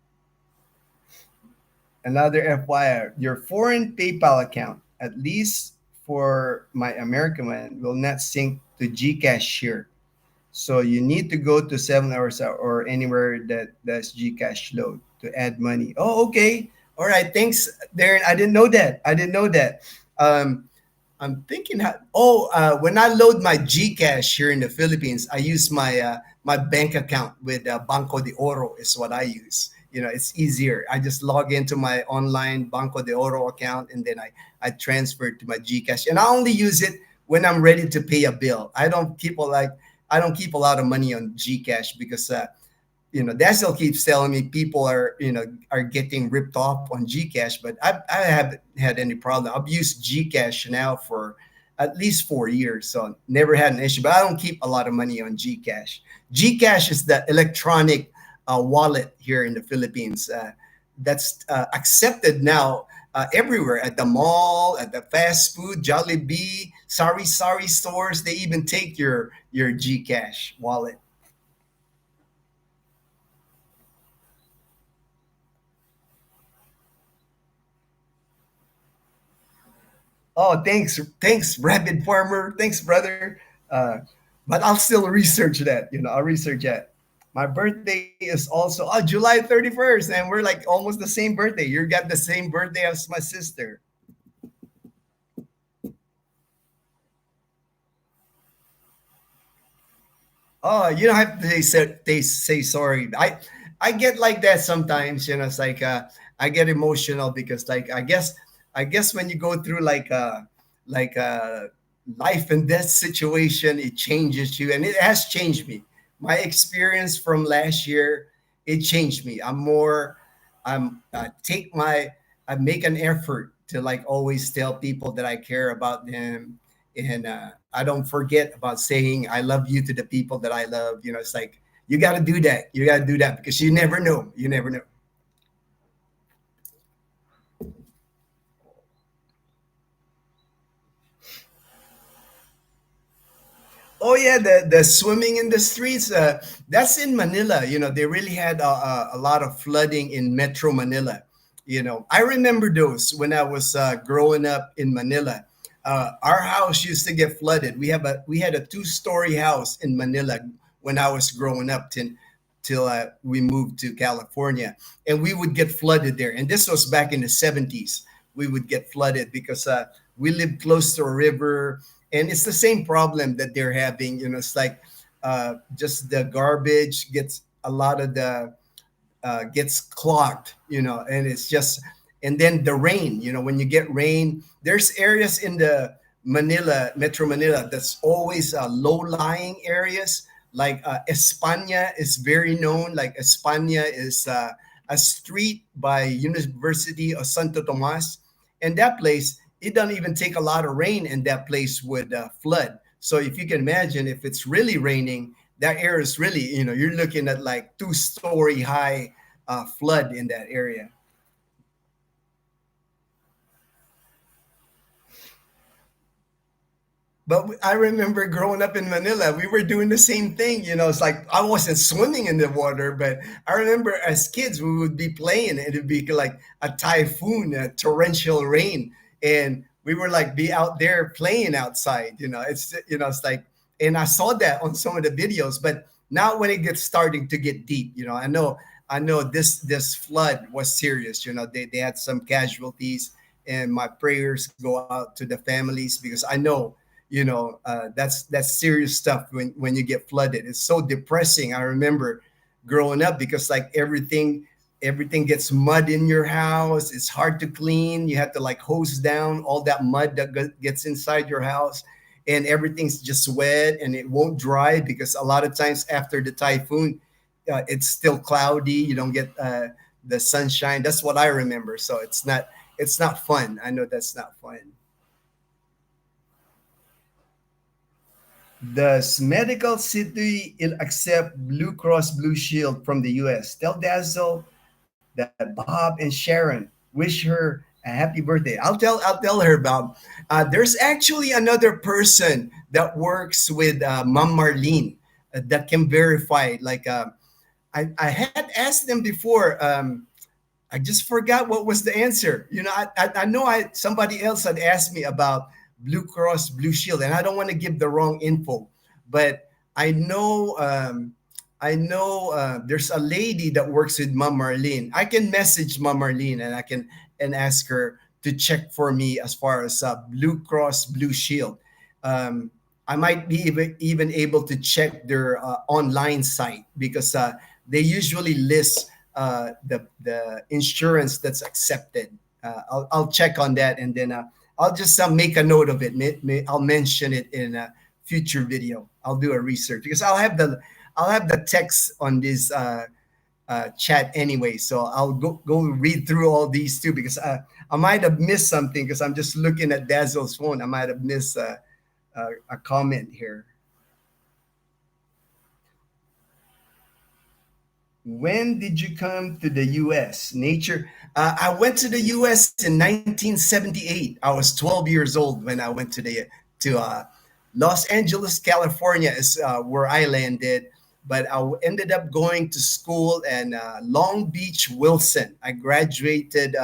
[SPEAKER 1] another FYI, your foreign PayPal account, at least for my American one, will not sync to Gcash here. So you need to go to 7 hours or anywhere that does Gcash load to add money. Oh, okay. All right. Thanks, Darren. I didn't know that. I didn't know that. Um, I'm thinking how. Oh, when I load my GCash here in the Philippines, I use my bank account with Banco de Oro. Is what I use. It's easier. I just log into my online Banco de Oro account, and then I transfer it to my GCash, and I only use it when I'm ready to pay a bill. I don't keep a lot of money on GCash because Dazzle keeps telling me people are getting ripped off on Gcash, but I haven't had any problem. I've used Gcash now for at least 4 years, so never had an issue. But I don't keep a lot of money on Gcash. Gcash is the electronic wallet here in the Philippines that's accepted now everywhere at the mall, at the fast food, Jollibee, Sari Sari stores. They even take your Gcash wallet. Oh, thanks, Rapid Farmer. Thanks, brother. But I'll still research that. I'll research that. My birthday is also July 31st, and we're like almost the same birthday. You got the same birthday as my sister. Oh, you don't have to say sorry. I get like that sometimes. It's like I get emotional because like I guess when you go through like a life and death situation, it changes you, and it has changed me. My experience from last year, it changed me. I make an effort to like always tell people that I care about them, and I don't forget about saying I love you to the people that I love. It's like you got to do that. You got to do that because you never know. You never know. Oh yeah, the swimming in the streets. That's in Manila. They really had a lot of flooding in Metro Manila. I remember those when I was growing up in Manila. Our house used to get flooded. We had a two-story house in Manila when I was growing up till we moved to California, and we would get flooded there. And this was back in the 70s. We would get flooded because we lived close to a river, and it's the same problem that they're having. It's like just the garbage gets a lot of the gets clogged, and it's just, and then the rain, when you get rain, there's areas in the Metro Manila, that's always low-lying areas. Like España is very known. Like España is a street by University of Santo Tomas, and that place, it doesn't even take a lot of rain, and that place would flood. So if you can imagine, if it's really raining, that area is really, you're looking at like two-story high flood in that area. But I remember growing up in Manila, we were doing the same thing. It's like I wasn't swimming in the water, but I remember as kids, we would be playing, and it'd be like a typhoon, a torrential rain. And we were like be out there playing outside. It's like, and I saw that on some of the videos, but now when it gets starting to get deep, I know this flood was serious. They had some casualties, and my prayers go out to the families because I know that's serious stuff when you get flooded. It's so depressing. I remember growing up because like everything gets mud in your house. It's hard to clean. You have to like hose down all that mud that gets inside your house, and everything's just wet and it won't dry because a lot of times after the typhoon, it's still cloudy. You don't get the sunshine. That's what I remember. So it's not fun. I know that's not fun. Does Medical City accept Blue Cross Blue Shield from the US? Tell Dazzle that Bob and Sharon wish her a happy birthday. I'll tell her about. There's actually another person that works with Mom Marlene that can verify. Like I had asked them before. I just forgot what was the answer. I know somebody else had asked me about Blue Cross Blue Shield, and I don't want to give the wrong info, but I know there's a lady that works with Mom Marlene. I can message Mom Marlene and I can and ask her to check for me as far as Blue Cross Blue Shield. Um, I might be even able to check their online site because they usually list the insurance that's accepted. I'll check on that, and then I'll just make a note of it. I'll mention it in a future video. I'll do a research because I'll have the text on this chat anyway. So I'll go read through all these too because I might have missed something because I'm just looking at Dazzle's phone. I might have missed a comment here. When did you come to the U.S.? Nature. I went to the U.S. in 1978. I was 12 years old when I went to Los Angeles, California, is where I landed. But I ended up going to school in Long Beach, Wilson. I graduated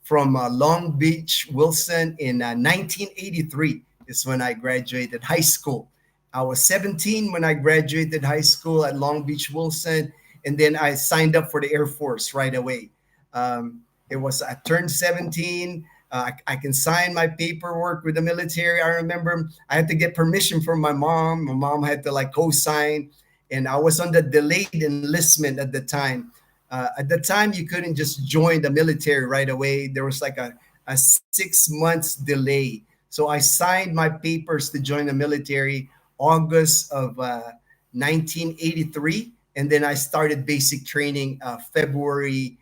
[SPEAKER 1] from Long Beach, Wilson in 1983. Is when I graduated high school. I was 17 when I graduated high school at Long Beach, Wilson, and then I signed up for the Air Force right away. It was I turned 17. I can sign my paperwork with the military. I remember I had to get permission from my mom. My mom had to like co-sign, and I was on the delayed enlistment at the time. At the time, you couldn't just join the military right away. There was like a 6 months delay. So I signed my papers to join the military August of 1983, and then I started basic training February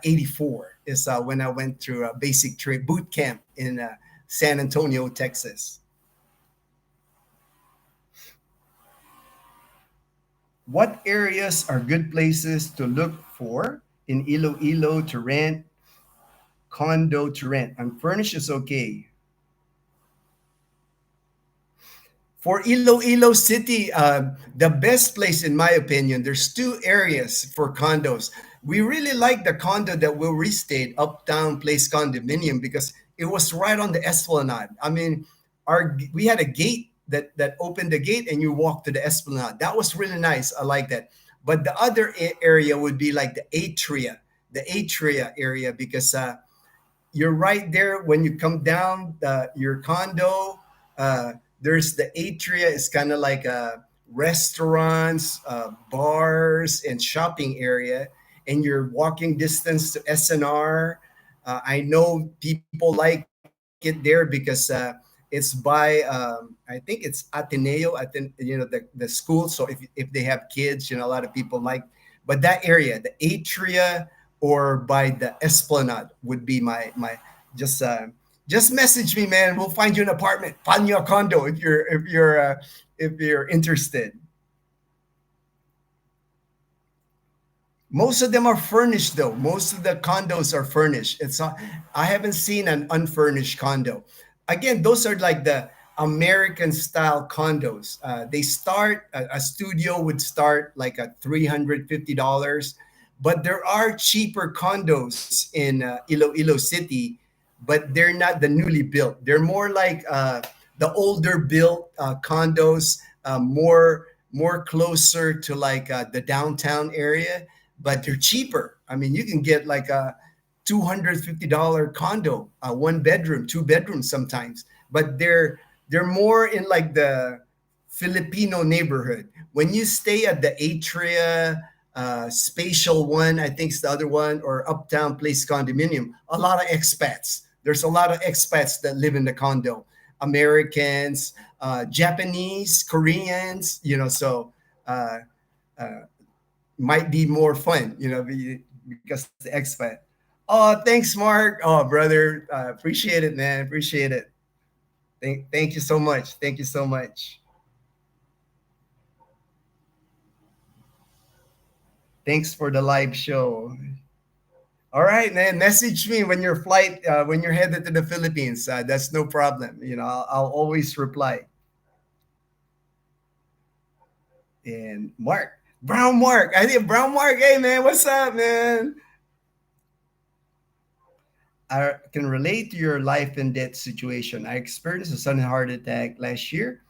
[SPEAKER 1] 84 is when I went through a boot camp in San Antonio, Texas. What areas are good places to look for in Iloilo to rent, condo to rent? Unfurnished is okay. For Iloilo City, the best place, in my opinion, there's two areas for condos. We really like the condo that we stayed, Uptown Place Condominium, because it was right on the Esplanade. I mean, we had a gate that opened the gate and you walk to the Esplanade. That was really nice. I like that. But the other area would be like the Atria area, because you're right there when you come down your condo. There's the atria. It's kind of like restaurants, bars, and shopping area, and you're walking distance to SNR. I know people like it there because it's by I think it's Ateneo. I think the school. So if they have kids, a lot of people like. But that area, the atria or by the Esplanade, would be my just. Just message me, man. We'll find you an apartment, find you a condo if you're interested. Most of them are furnished, though. Most of the condos are furnished. It's not. I haven't seen an unfurnished condo. Again, those are like the American style condos. They start a studio would start like at $350, but there are cheaper condos in Iloilo City, but they're not the newly built. They're more like the older built condos, more closer to like the downtown area, but they're cheaper. I mean, you can get like a $250 condo, one bedroom, two bedrooms sometimes, but they're more in like the Filipino neighborhood. When you stay at the Atria, Spatial One, I think it's the other one, or Uptown Place Condominium, a lot of expats. There's a lot of expats that live in the condo, Americans, Japanese, Koreans, so uh, uh, might be more fun, because the expat. Oh, thanks, Mark. Oh, brother, appreciate it, man. Appreciate it. Thank you so much. Thank you so much. Thanks for the live show. All right, man. Message me when you're headed to the Philippines. That's no problem. I'll always reply. And Mark. I think Brown Mark. Hey, man, what's up, man? I can relate to your life and death situation. I experienced a sudden heart attack last year.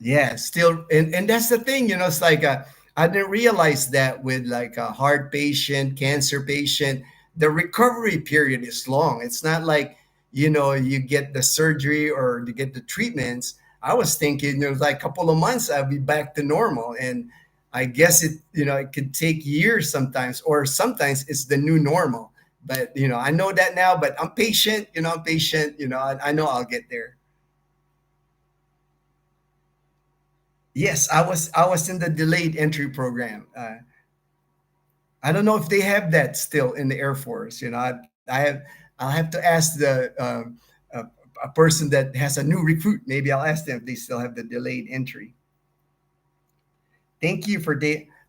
[SPEAKER 1] Yeah, still, and that's the thing, it's like I didn't realize that with like a heart patient, cancer patient, the recovery period is long. It's not like, you get the surgery or you get the treatments. I was thinking it was like a couple of months I'll be back to normal. And I guess it could take years sometimes, or sometimes it's the new normal. But I know that now, but I'm patient, I'm patient, I know I'll get there. Yes, I was in the delayed entry program. I don't know if they have that still in the Air Force. I'll have to ask a person that has a new recruit. Maybe I'll ask them if they still have the delayed entry. Thank you for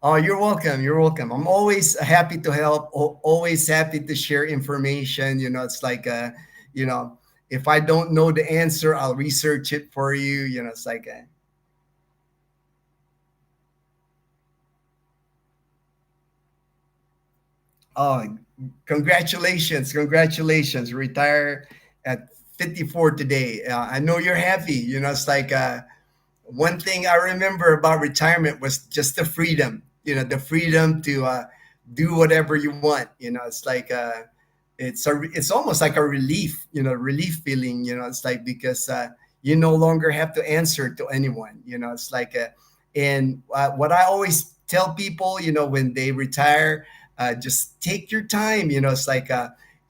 [SPEAKER 1] Oh, you're welcome. You're welcome. I'm always happy to help. Always happy to share information. It's like you know, if I don't know the answer, I'll research it for you. It's like oh, congratulations, congratulations. Retire at 54 today. I know you're happy. It's like one thing I remember about retirement was just the freedom. The freedom to do whatever you want. It's like it's almost like a relief. Relief feeling. It's like because you no longer have to answer to anyone. It's like and what I always tell people, when they retire, just take your time. It's like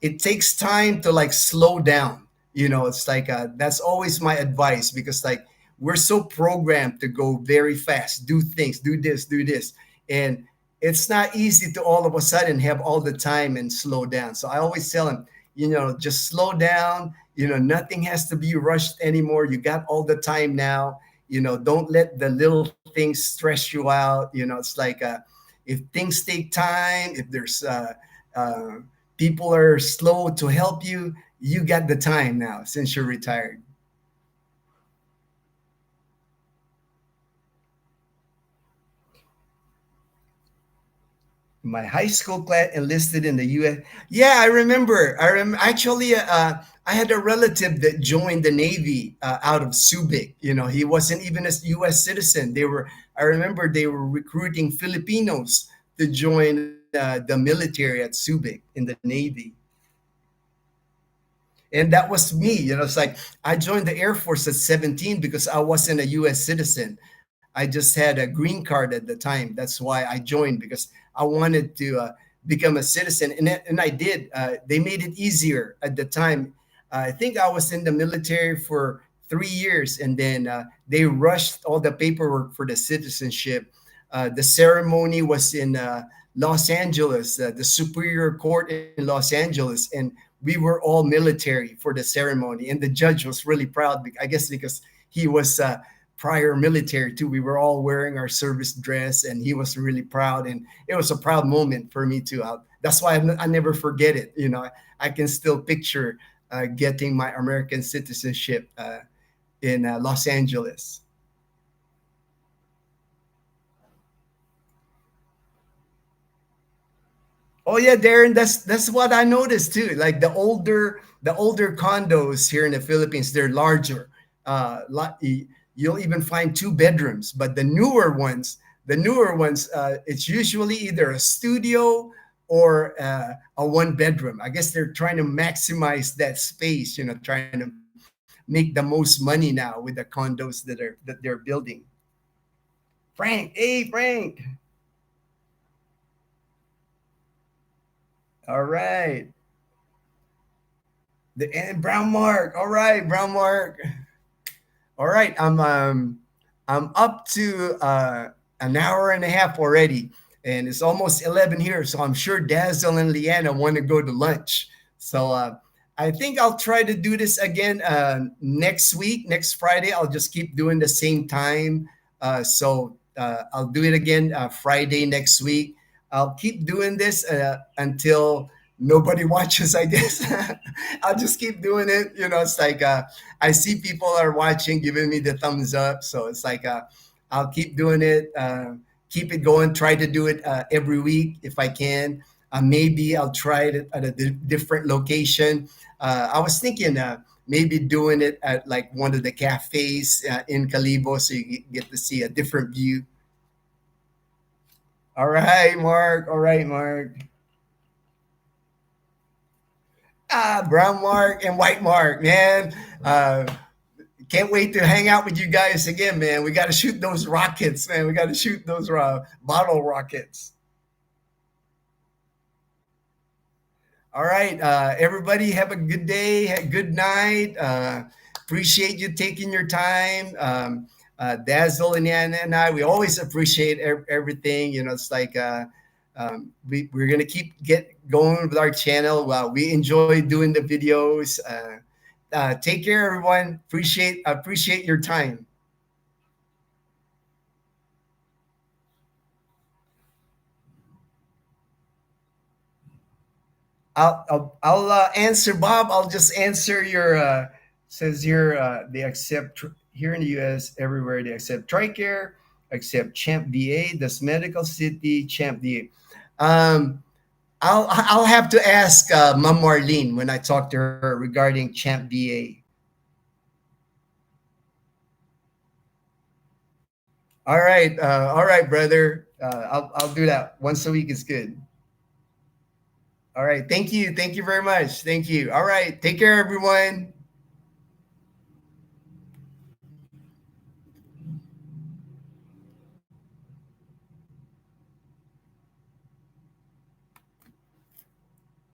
[SPEAKER 1] it takes time to like slow down. It's like that's always my advice, because like we're so programmed to go very fast, do things, do this, and it's not easy to all of a sudden have all the time and slow down. So I always tell them, just slow down. Nothing has to be rushed anymore. You got all the time now. Don't let the little things stress you out. It's like if things take time, if there's uh, people are slow to help you, you got the time now since you're retired. My high school class enlisted in the U.S. Yeah, I remember. Actually. I had a relative that joined the Navy out of Subic. He wasn't even a U.S. citizen. I remember they were recruiting Filipinos to join the military at Subic in the Navy. And that was me. It's like I joined the Air Force at 17 because I wasn't a U.S. citizen. I just had a green card at the time. That's why I joined, because I wanted to become a citizen, and I did. They made it easier at the time. I think I was in the military for 3 years, and then they rushed all the paperwork for the citizenship. The ceremony was in Los Angeles, the Superior Court in Los Angeles, and we were all military for the ceremony. And the judge was really proud, I guess, because he was prior military too. We were all wearing our service dress, and he was really proud, and it was a proud moment for me too. That's why I never forget it. I can still picture getting my American citizenship in Los Angeles. Oh yeah, Darren, that's what I noticed too. Like the older condos here in the Philippines, they're larger. You'll even find two bedrooms, but the newer ones, it's usually either a studio or a one bedroom. I guess they're trying to maximize that space. Trying to make the most money now with the condos that they're building. Frank, hey Frank, all right. And Brown Mark. All right, Brown Mark. All right, I'm up to an hour and a half already, and it's almost 11 here. So I'm sure Dazzle and Leanna want to go to lunch. So I think I'll try to do this again next week, next Friday. I'll just keep doing the same time. So I'll do it again Friday next week. I'll keep doing this until nobody watches, I guess. I'll just keep doing it. It's like I see people are watching, giving me the thumbs up. So it's like I'll keep doing it, keep it going, try to do it every week if I can. Maybe I'll try it at a different location. I was thinking maybe doing it at like one of the cafes in Calibo, so you get to see a different view. All right, Mark. All right, Mark. Brown Mark and White Mark, man. Can't wait to hang out with you guys again, man. We got to shoot those rockets, man. We got to shoot those bottle rockets. All right, everybody, have a good day, good night. Appreciate you taking your time. Dazzle and Anna and I, we always appreciate everything. You know, it's like we're gonna keep get going with our channel. We enjoy doing the videos. Take care, everyone. Appreciate your time. I'll answer, Bob. I'll just answer your says here they accept here in the U.S. everywhere they accept Tricare, accept Champ VA, this Medical City, Champ VA. I'll have to ask Mom Marlene when I talk to her regarding Champ VA. All right, brother. I'll do that once a week is good. All right, thank you very much. Thank you. All right, take care, everyone.